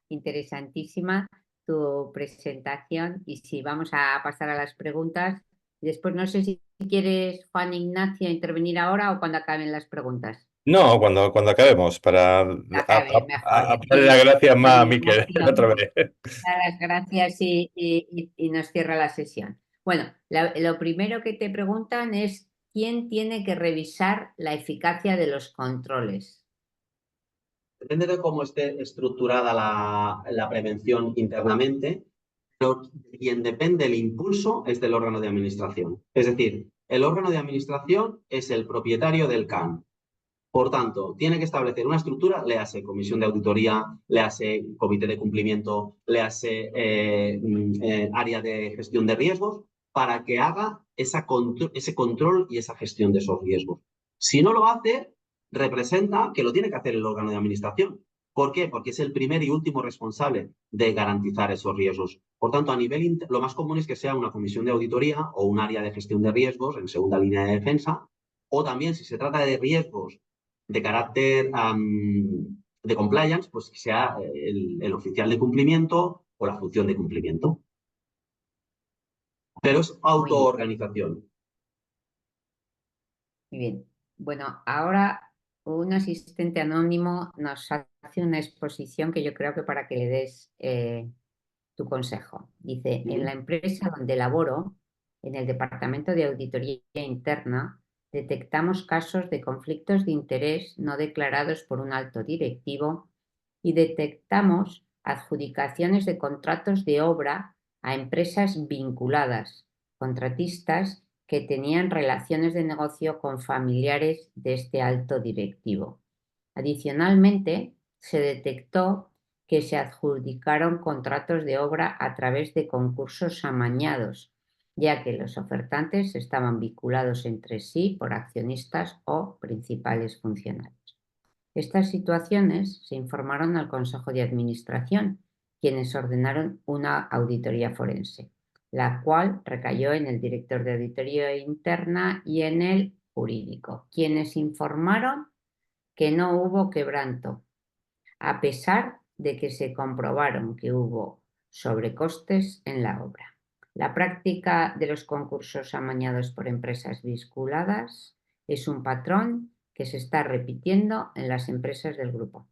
interesantísima tu presentación y sí, vamos a pasar a las preguntas. Después no sé si quieres, Juan Ignacio, intervenir ahora o cuando acaben las preguntas. No, cuando acabemos, para Acabe mejor. darle las gracias más a Juan Miquel Ignacio, otra vez. da las gracias y nos cierra la sesión. Bueno, lo primero que te preguntan es ¿quién tiene que revisar la eficacia de los controles? Depende de cómo esté estructurada la prevención internamente, pero de quien depende el impulso es del órgano de administración. Es decir, el órgano de administración es el propietario del CAN. Por tanto, tiene que establecer una estructura, le hace comisión de auditoría, le hace comité de cumplimiento, le hace área de gestión de riesgos, para que haga ese control y esa gestión de esos riesgos. Si no lo hace, representa que lo tiene que hacer el órgano de administración. ¿Por qué? Porque es el primer y último responsable de garantizar esos riesgos. Por tanto, lo más común es que sea una comisión de auditoría o un área de gestión de riesgos en segunda línea de defensa, o también si se trata de riesgos de carácter de compliance, pues que sea el oficial de cumplimiento o la función de cumplimiento. Pero es autoorganización. Muy bien. Bueno, ahora un asistente anónimo nos hace una exposición que yo creo que para que le des tu consejo. Dice, en la empresa donde laboro, en el departamento de auditoría interna, detectamos casos de conflictos de interés no declarados por un alto directivo y detectamos adjudicaciones de contratos de obra a empresas vinculadas, contratistas que tenían relaciones de negocio con familiares de este alto directivo. Adicionalmente, se detectó que se adjudicaron contratos de obra a través de concursos amañados, ya que los ofertantes estaban vinculados entre sí por accionistas o principales funcionarios. Estas situaciones se informaron al Consejo de Administración quienes ordenaron una auditoría forense, la cual recayó en el director de auditoría interna y en el jurídico, quienes informaron que no hubo quebranto, a pesar de que se comprobaron que hubo sobrecostes en la obra. La práctica de los concursos amañados por empresas vinculadas es un patrón que se está repitiendo en las empresas del grupo.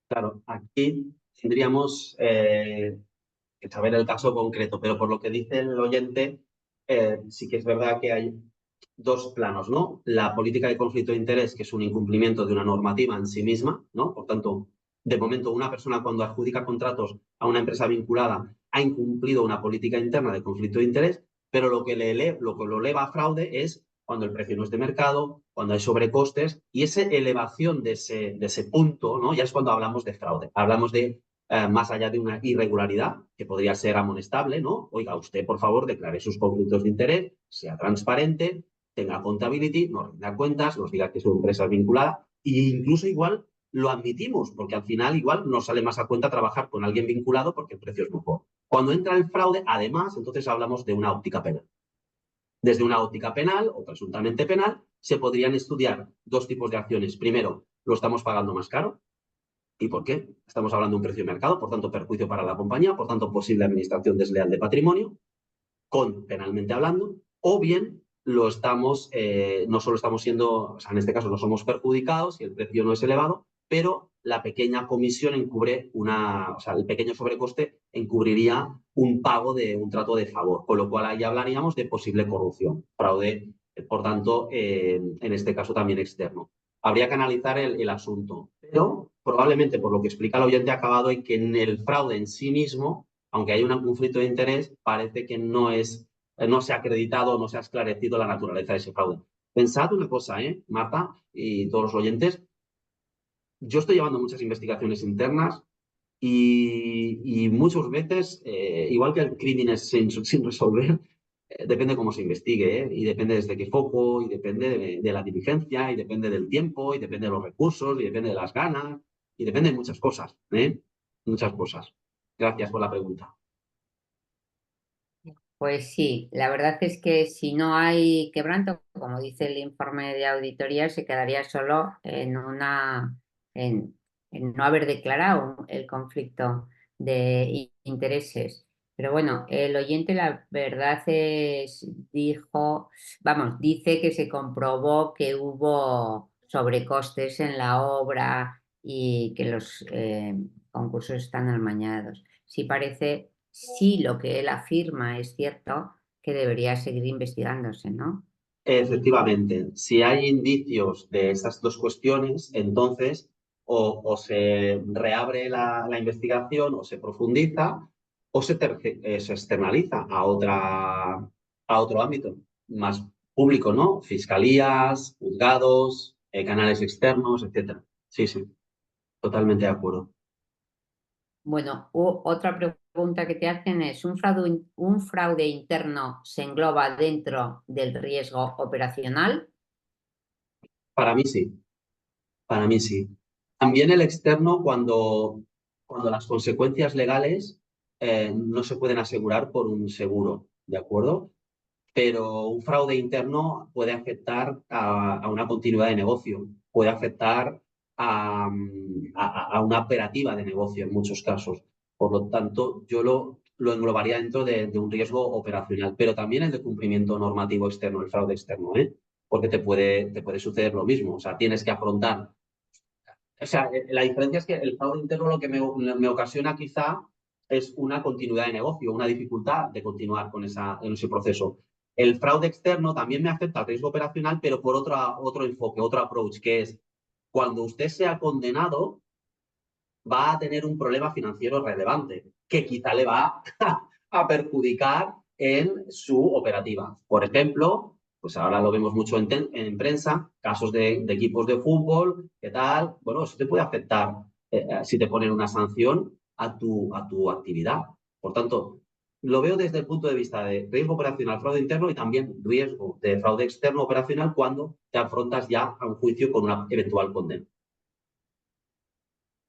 Claro, aquí tendríamos que saber el caso concreto, pero por lo que dice el oyente, sí que es verdad que hay dos planos, ¿no? La política de conflicto de interés, que es un incumplimiento de una normativa en sí misma, ¿no? Por tanto, de momento, una persona cuando adjudica contratos a una empresa vinculada ha incumplido una política interna de conflicto de interés, pero lo que lo eleva a fraude es cuando el precio no es de mercado, cuando hay sobrecostes, y esa elevación de ese punto, ¿no? Ya es cuando hablamos de fraude. Hablamos de más allá de una irregularidad, que podría ser amonestable, ¿no? Oiga, usted, por favor, declare sus conflictos de interés, sea transparente, tenga accountability, nos rinda cuentas, nos diga que es una empresa vinculada, e incluso igual lo admitimos, porque al final igual nos sale más a cuenta trabajar con alguien vinculado porque el precio es mejor. Cuando entra el fraude, además, entonces hablamos de una óptica penal. Desde una óptica penal o presuntamente penal, se podrían estudiar dos tipos de acciones. Primero, lo estamos pagando más caro. ¿Y por qué? Estamos hablando de un precio de mercado, por tanto, perjuicio para la compañía, por tanto, posible administración desleal de patrimonio, penalmente hablando, o bien no solo estamos siendo, o sea, en este caso no somos perjudicados y el precio no es elevado, pero la pequeña comisión encubre o sea, el pequeño sobrecoste encubriría un pago de un trato de favor, con lo cual ahí hablaríamos de posible corrupción, fraude, por tanto, en este caso también externo. Habría que analizar el asunto, pero probablemente por lo que explica el oyente acabado en que en el fraude en sí mismo, aunque hay un conflicto de interés, parece que no se ha acreditado, no se ha esclarecido la naturaleza de ese fraude. Pensad una cosa, Marta y todos los oyentes, yo estoy llevando muchas investigaciones internas y muchas veces, igual que el crimen es sin resolver, depende cómo se investigue, y depende desde qué foco, y depende de la diligencia, y depende del tiempo, y depende de los recursos, y depende de las ganas, y depende de muchas cosas, muchas cosas. Gracias por la pregunta. Pues sí, la verdad es que si no hay quebranto, como dice el informe de auditoría, se quedaría solo en no haber declarado el conflicto de intereses. Pero bueno, el oyente la verdad dice que se comprobó que hubo sobrecostes en la obra y que los concursos están amañados. Si lo que él afirma es cierto, que debería seguir investigándose, ¿no? Efectivamente, si hay indicios de estas dos cuestiones, entonces o se reabre la investigación o se profundiza o se externaliza a otro ámbito más público, ¿no? Fiscalías, juzgados, canales externos, etcétera. Sí, sí, totalmente de acuerdo. Bueno, otra pregunta que te hacen es, ¿un fraude interno se engloba dentro del riesgo operacional? Para mí sí, para mí sí. También el externo cuando las consecuencias legales no se pueden asegurar por un seguro, ¿de acuerdo? Pero un fraude interno puede afectar a una continuidad de negocio, puede afectar a una operativa de negocio en muchos casos. Por lo tanto, yo lo englobaría dentro de un riesgo operacional, pero también el de cumplimiento normativo externo, el fraude externo, porque te puede suceder lo mismo. O sea, tienes que afrontar. O sea, la diferencia es que el fraude interno lo que me ocasiona quizá es una continuidad de negocio, una dificultad de continuar en ese proceso. El fraude externo también me afecta al riesgo operacional, pero por otro enfoque, otro approach, que es cuando usted sea condenado, va a tener un problema financiero relevante, que quizá le va a perjudicar en su operativa. Por ejemplo, pues ahora lo vemos mucho en prensa, casos de equipos de fútbol, ¿qué tal? Bueno, eso te puede afectar si te ponen una sanción a tu actividad. Por tanto, lo veo desde el punto de vista de riesgo operacional, fraude interno y también riesgo de fraude externo operacional cuando te afrontas ya a un juicio con una eventual condena.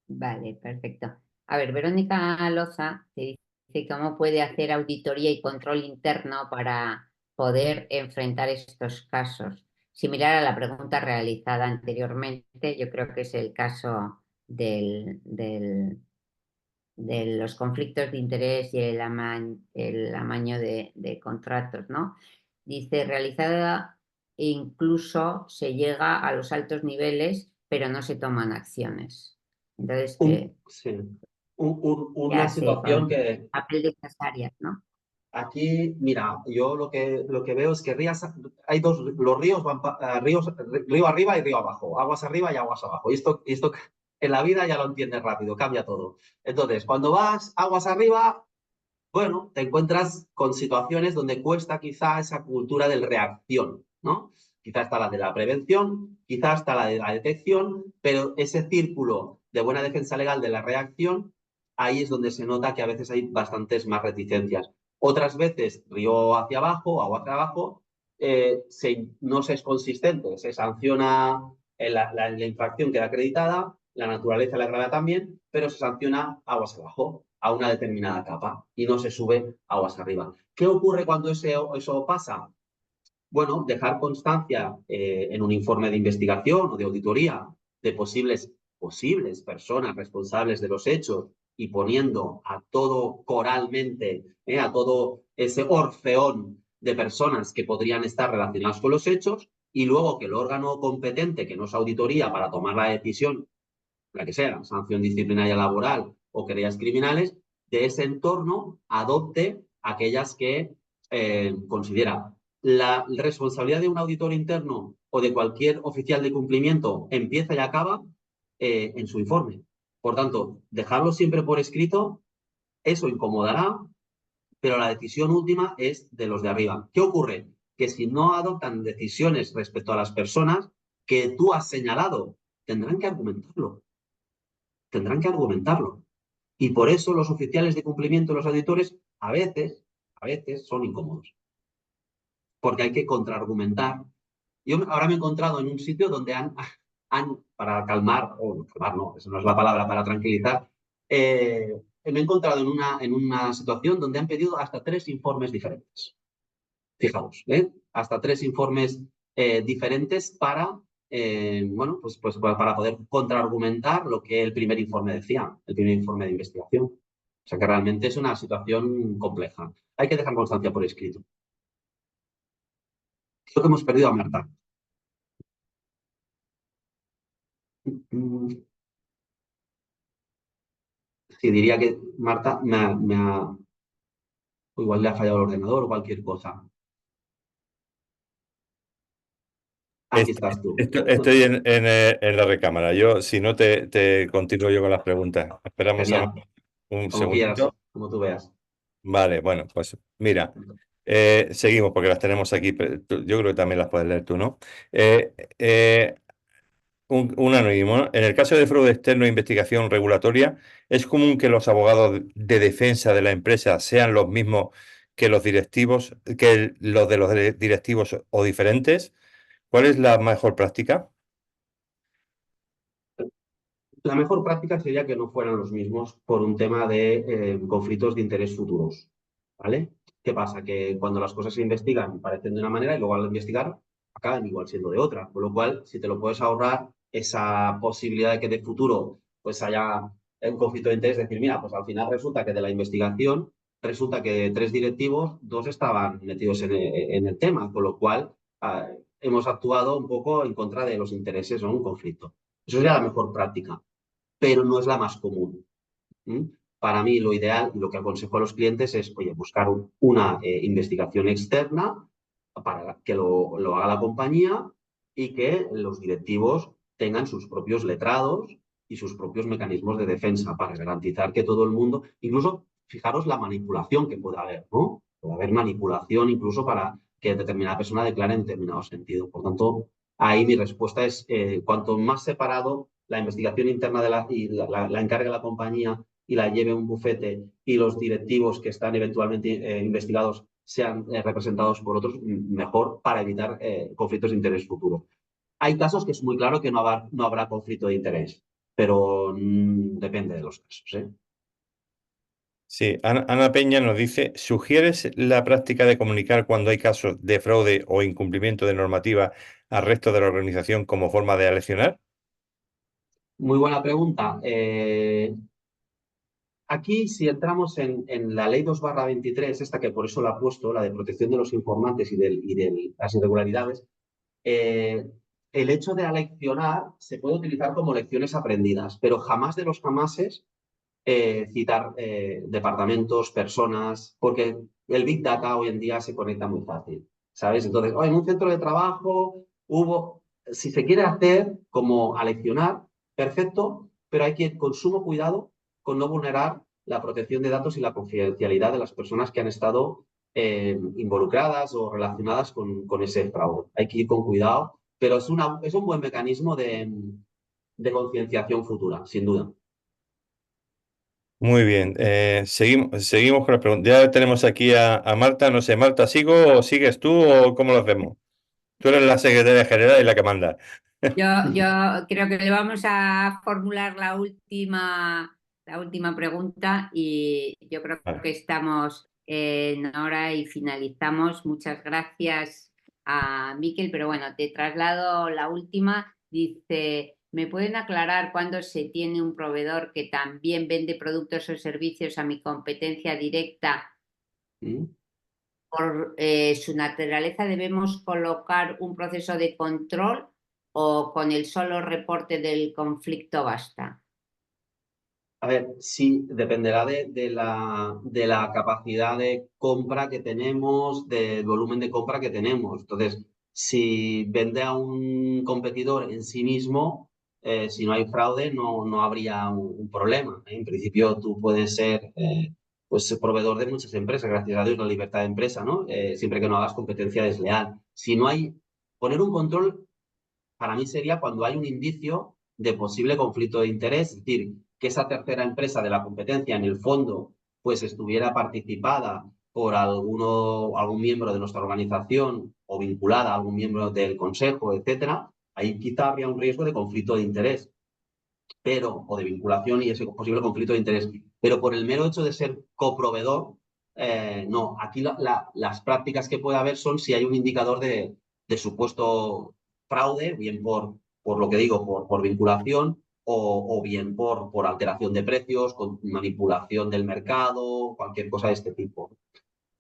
Vale, perfecto. A ver, Verónica Loza te dice cómo puede hacer auditoría y control interno para poder enfrentar estos casos. Similar a la pregunta realizada anteriormente, yo creo que es el caso de los conflictos de interés y el amaño de contratos, ¿no? Dice, realizada incluso se llega a los altos niveles, pero no se toman acciones. Entonces, Sí. Una ya sé, situación que el papel de estas áreas, ¿no? aquí, mira, yo lo que veo es que hay dos, los ríos van río arriba y río abajo, aguas arriba y aguas abajo. Y esto en la vida ya lo entiendes rápido, cambia todo. Entonces, cuando vas aguas arriba, bueno, te encuentras con situaciones donde cuesta quizá esa cultura de reacción, ¿no? Quizá está la de la prevención, quizá está la de la detección, pero ese círculo de buena defensa legal de la reacción, ahí es donde se nota que a veces hay bastantes más reticencias. Otras veces, río hacia abajo, agua hacia abajo, no se es consistente, se sanciona la infracción queda acreditada, la naturaleza y la gravedad también, pero se sanciona aguas abajo a una determinada capa y no se sube aguas arriba. ¿Qué ocurre cuando eso pasa? Bueno, dejar constancia en un informe de investigación o de auditoría de posibles personas responsables de los hechos y poniendo a todo coralmente, a todo ese orfeón de personas que podrían estar relacionadas con los hechos y luego que el órgano competente, que no es auditoría, para tomar la decisión, la que sea, sanción disciplinaria laboral o querellas criminales, de ese entorno adopte aquellas que considera. La responsabilidad de un auditor interno o de cualquier oficial de cumplimiento empieza y acaba en su informe. Por tanto, dejarlo siempre por escrito, eso incomodará, pero la decisión última es de los de arriba. ¿Qué ocurre? Que si no adoptan decisiones respecto a las personas que tú has señalado, tendrán que argumentarlo. Tendrán que argumentarlo. Y por eso los oficiales de cumplimiento, los auditores, a veces son incómodos. Porque hay que contraargumentar. Yo ahora me he encontrado en un sitio donde para calmar, o calmar no, esa no es la palabra, para tranquilizar, me he encontrado en una situación donde han pedido hasta 3 informes diferentes. Fijaos, hasta 3 informes diferentes para, bueno, pues para poder contraargumentar lo que el primer informe decía, el primer informe de investigación. O sea que realmente es una situación compleja. Hay que dejar constancia por escrito. Creo que hemos perdido a Marta. Sí, diría que Marta igual le ha fallado el ordenador o cualquier cosa. Aquí estás tú. Estoy en la recámara. Yo, si no, te continúo yo con las preguntas. Esperamos a Genial. un Como quieras, segundito. como tú veas. Vale, bueno, pues mira, seguimos porque las tenemos aquí. Pero yo creo que también las puedes leer tú, ¿no? Eh, eh, un anónimo, ¿no? En el caso de fraude externo e investigación regulatoria, ¿es común que los abogados de defensa de la empresa sean los mismos que los directivos, que los de los directivos o diferentes? ¿Cuál es la mejor práctica? La mejor práctica sería que no fueran los mismos por un tema de conflictos de interés futuros, ¿vale? ¿Qué pasa? Que cuando las cosas se investigan parecen de una manera y luego al investigar acaban igual siendo de otra. Con lo cual, si te lo puedes ahorrar, esa posibilidad de que de futuro pues haya un conflicto de interés, decir, mira, pues al final resulta que de la investigación, resulta que de 3 directivos, 2 estaban metidos en el tema, con lo cual hemos actuado un poco en contra de los intereses o un conflicto. Eso sería la mejor práctica, pero no es la más común. Para mí lo ideal y lo que aconsejo a los clientes es, oye, buscar una investigación externa para que lo haga la compañía y que los directivos tengan sus propios letrados y sus propios mecanismos de defensa para garantizar que todo el mundo, incluso fijaros la manipulación que puede haber, ¿no? Puede haber manipulación incluso para que determinada persona declare en determinado sentido. Por tanto, ahí mi respuesta es, cuanto más separado la investigación interna y la encargue la compañía y la lleve un bufete y los directivos que están eventualmente investigados sean representados por otros, mejor para evitar conflictos de interés futuros. Hay casos que es muy claro que no habrá conflicto de interés, pero depende de los casos, ¿eh? Sí, Ana Peña nos dice, ¿sugieres la práctica de comunicar cuando hay casos de fraude o incumplimiento de normativa al resto de la organización como forma de aleccionar? Muy buena pregunta. Aquí, si entramos en la ley 2/23, esta que por eso la he puesto, la de protección de los informantes y de las irregularidades, el hecho de aleccionar se puede utilizar como lecciones aprendidas, pero jamás de los jamases citar departamentos, personas, porque el Big Data hoy en día se conecta muy fácil, ¿sabes? Entonces, en un centro de trabajo si se quiere hacer como aleccionar, perfecto, pero hay que ir con sumo cuidado con no vulnerar la protección de datos y la confidencialidad de las personas que han estado involucradas o relacionadas con ese fraude. Hay que ir con cuidado, pero es un buen mecanismo de concienciación futura, sin duda. Muy bien, seguimos con la pregunta. Ya tenemos aquí a Marta, no sé, Marta, ¿sigo o sigues tú o cómo lo hacemos? Tú eres la secretaria general y la que manda. Yo creo que le vamos a formular la última pregunta y yo creo Vale. que estamos en hora y finalizamos. Muchas gracias a Miquel, pero bueno, te traslado la última. Dice, ¿me pueden aclarar cuándo se tiene un proveedor que también vende productos o servicios a mi competencia directa? ¿Mm? Por su naturaleza debemos colocar un proceso de control o con el solo reporte del conflicto basta. A ver, sí, dependerá de la capacidad de compra que tenemos, del volumen de compra que tenemos. Entonces, si vende a un competidor en sí mismo, si no hay fraude, no habría un problema. En principio, tú puedes ser pues, proveedor de muchas empresas, gracias a Dios, la libertad de empresa, ¿no? Siempre que no hagas competencia desleal. Si no hay, poner un control para mí sería cuando hay un indicio de posible conflicto de interés, es decir, que esa tercera empresa de la competencia en el fondo pues estuviera participada por algún miembro de nuestra organización o vinculada a algún miembro del consejo, etcétera, ahí quizá habría un riesgo de conflicto de interés, o de vinculación y ese posible conflicto de interés. Pero por el mero hecho de ser coproveedor, no. Aquí las prácticas que puede haber son si hay un indicador de supuesto fraude, bien por lo que digo, por vinculación o bien por alteración de precios, con manipulación del mercado, cualquier cosa de este tipo.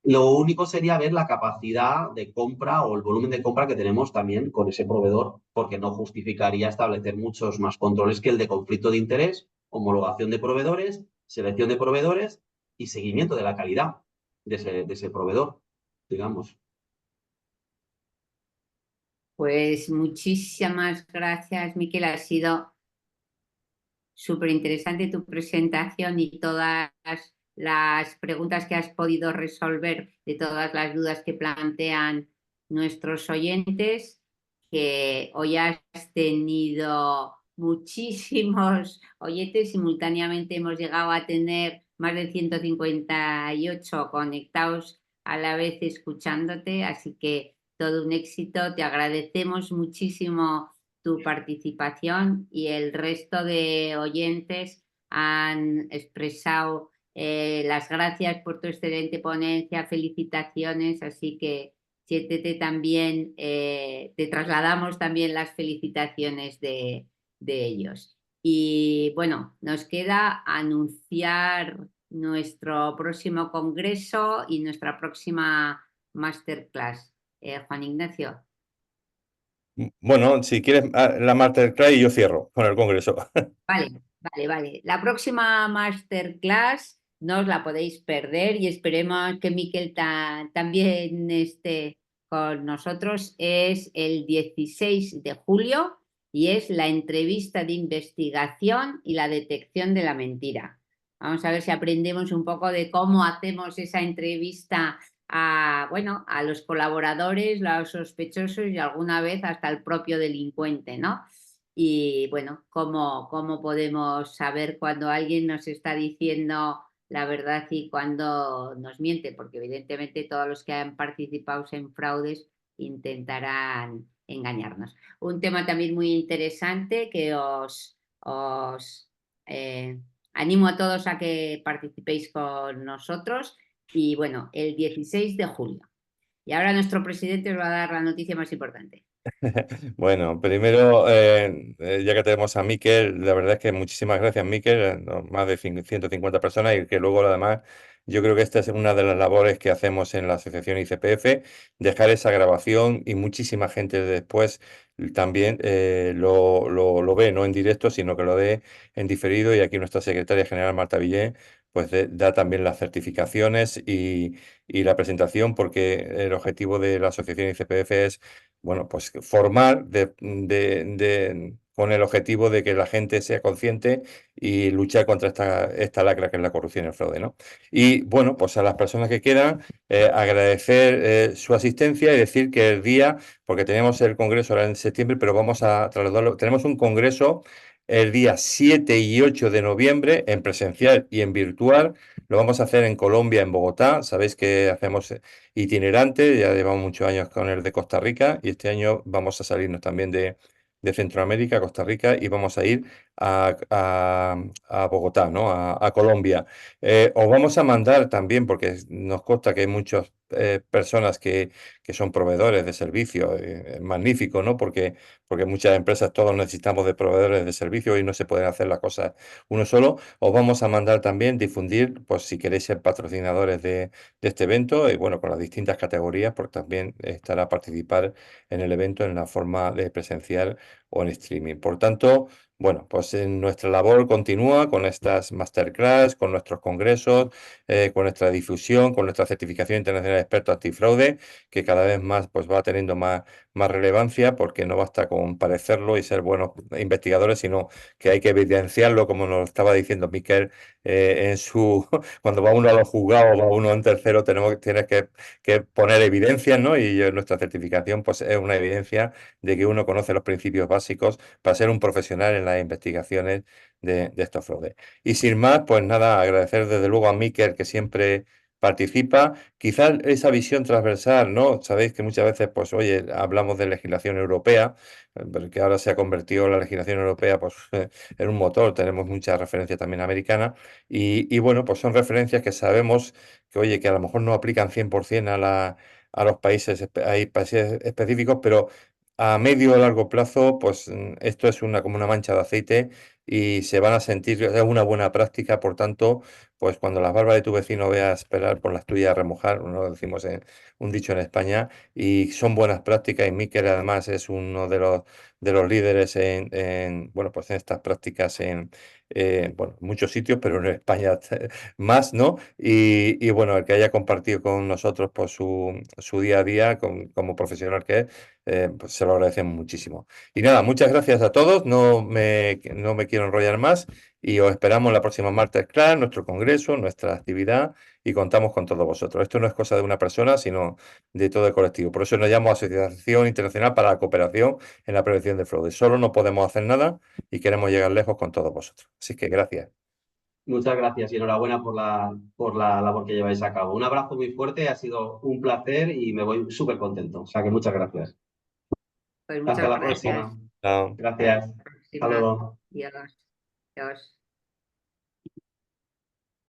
Lo único sería ver la capacidad de compra o el volumen de compra que tenemos también con ese proveedor, porque no justificaría establecer muchos más controles que el de conflicto de interés, homologación de proveedores, selección de proveedores y seguimiento de la calidad de ese proveedor, digamos. Pues muchísimas gracias, Miquel. Ha sido súper interesante tu presentación y todas las preguntas que has podido resolver de todas las dudas que plantean nuestros oyentes, que hoy has tenido muchísimos oyentes, simultáneamente hemos llegado a tener más de 158 conectados a la vez escuchándote, así que todo un éxito, te agradecemos muchísimo tu participación y el resto de oyentes han expresado las gracias por tu excelente ponencia, felicitaciones, así que siéntete también, te trasladamos también las felicitaciones de ellos. Y bueno, nos queda anunciar nuestro próximo congreso y nuestra próxima masterclass. Juan Ignacio. Bueno, si quieres la masterclass y yo cierro con el congreso. Vale. La próxima masterclass no os la podéis perder y esperemos que Miquel también esté con nosotros. Es el 16 de julio y es la entrevista de investigación y la detección de la mentira. Vamos a ver si aprendemos un poco de cómo hacemos esa entrevista a los colaboradores, los sospechosos y alguna vez hasta el propio delincuente, ¿no? Y bueno, ¿cómo podemos saber cuando alguien nos está diciendo la verdad y cuando nos miente? Porque evidentemente todos los que han participado en fraudes intentarán engañarnos. Un tema también muy interesante que os Animo a todos a que participéis con nosotros y bueno, el 16 de julio. Y ahora nuestro presidente os va a dar la noticia más importante. Bueno, primero, ya que tenemos a Miquel, la verdad es que muchísimas gracias, Miquel, más de 150 personas y que luego además yo creo que esta es una de las labores que hacemos en la asociación ICPF, dejar esa grabación y muchísima gente después también lo ve, no en directo, sino que lo ve en diferido y aquí nuestra secretaria general Marta Villén pues da también las certificaciones y la presentación porque el objetivo de la asociación ICPF es bueno, pues formar con el objetivo de que la gente sea consciente y luchar contra esta lacra que es la corrupción y el fraude, ¿no? Y bueno, pues a las personas que quedan, agradecer su asistencia y decir que el día, porque tenemos el congreso ahora en septiembre, pero vamos a trasladarlo, tenemos un congreso el día 7 y 8 de noviembre en presencial y en virtual. Lo vamos a hacer en Colombia, en Bogotá. Sabéis que hacemos itinerante, ya llevamos muchos años con el de Costa Rica y este año vamos a salirnos también de Centroamérica, Costa Rica, y vamos a ir a Bogotá, ¿no? A Colombia. Os vamos a mandar también, porque nos consta que hay muchas personas que son proveedores de servicios, magnífico, ¿no? Porque muchas empresas, todos necesitamos de proveedores de servicios y no se pueden hacer las cosas uno solo. Os vamos a mandar también difundir, pues si queréis ser patrocinadores de este evento y bueno, con las distintas categorías, porque también estará a participar en el evento en la forma de presencial o en streaming. Por tanto, bueno, pues en nuestra labor continúa con estas masterclass, con nuestros congresos, con nuestra difusión, con nuestra certificación internacional de experto antifraude, que cada vez más pues va teniendo más relevancia, porque no basta con parecerlo y ser buenos investigadores, sino que hay que evidenciarlo, como nos estaba diciendo Miquel, cuando va uno a los juzgados, va uno en tercero, tienes que poner evidencias, ¿no? Y nuestra certificación pues es una evidencia de que uno conoce los principios básicos para ser un profesional en las investigaciones de estos fraudes. Y sin más, pues nada, agradecer desde luego a Miquel, que siempre participa. Quizás esa visión transversal, ¿no? Sabéis que muchas veces, pues oye, hablamos de legislación europea, porque ahora se ha convertido la legislación europea pues, en un motor, tenemos muchas referencias también americanas, y bueno, pues son referencias que sabemos que, oye, que a lo mejor no aplican 100% a los países, hay países específicos, pero a medio o largo plazo, pues esto es como una mancha de aceite y se van a sentir, es una buena práctica, por tanto, pues cuando las barbas de tu vecino veas esperar por las tuyas a remojar, ¿no? Decimos un dicho en España, y son buenas prácticas y Miquel además es uno de los líderes bueno, pues en estas prácticas bueno, muchos sitios, pero en España más, ¿no? Y bueno, el que haya compartido con nosotros pues, su día a día como profesional que es, pues se lo agradecemos muchísimo. Y nada, muchas gracias a todos, no me quiero enrollar más y os esperamos la próxima Masterclass, nuestro congreso, nuestra actividad y contamos con todos vosotros. Esto no es cosa de una persona, sino de todo el colectivo. Por eso nos llamo Asociación Internacional para la Cooperación en la Prevención de Fraude. Solo no podemos hacer nada y queremos llegar lejos con todos vosotros. Así que gracias. Muchas gracias y enhorabuena por la labor que lleváis a cabo. Un abrazo muy fuerte, ha sido un placer y me voy súper contento. O sea que muchas gracias. Pues Hasta muchas la gracias. próxima. Chao. Gracias. Hasta la Hasta próxima. luego. Adiós. Adiós.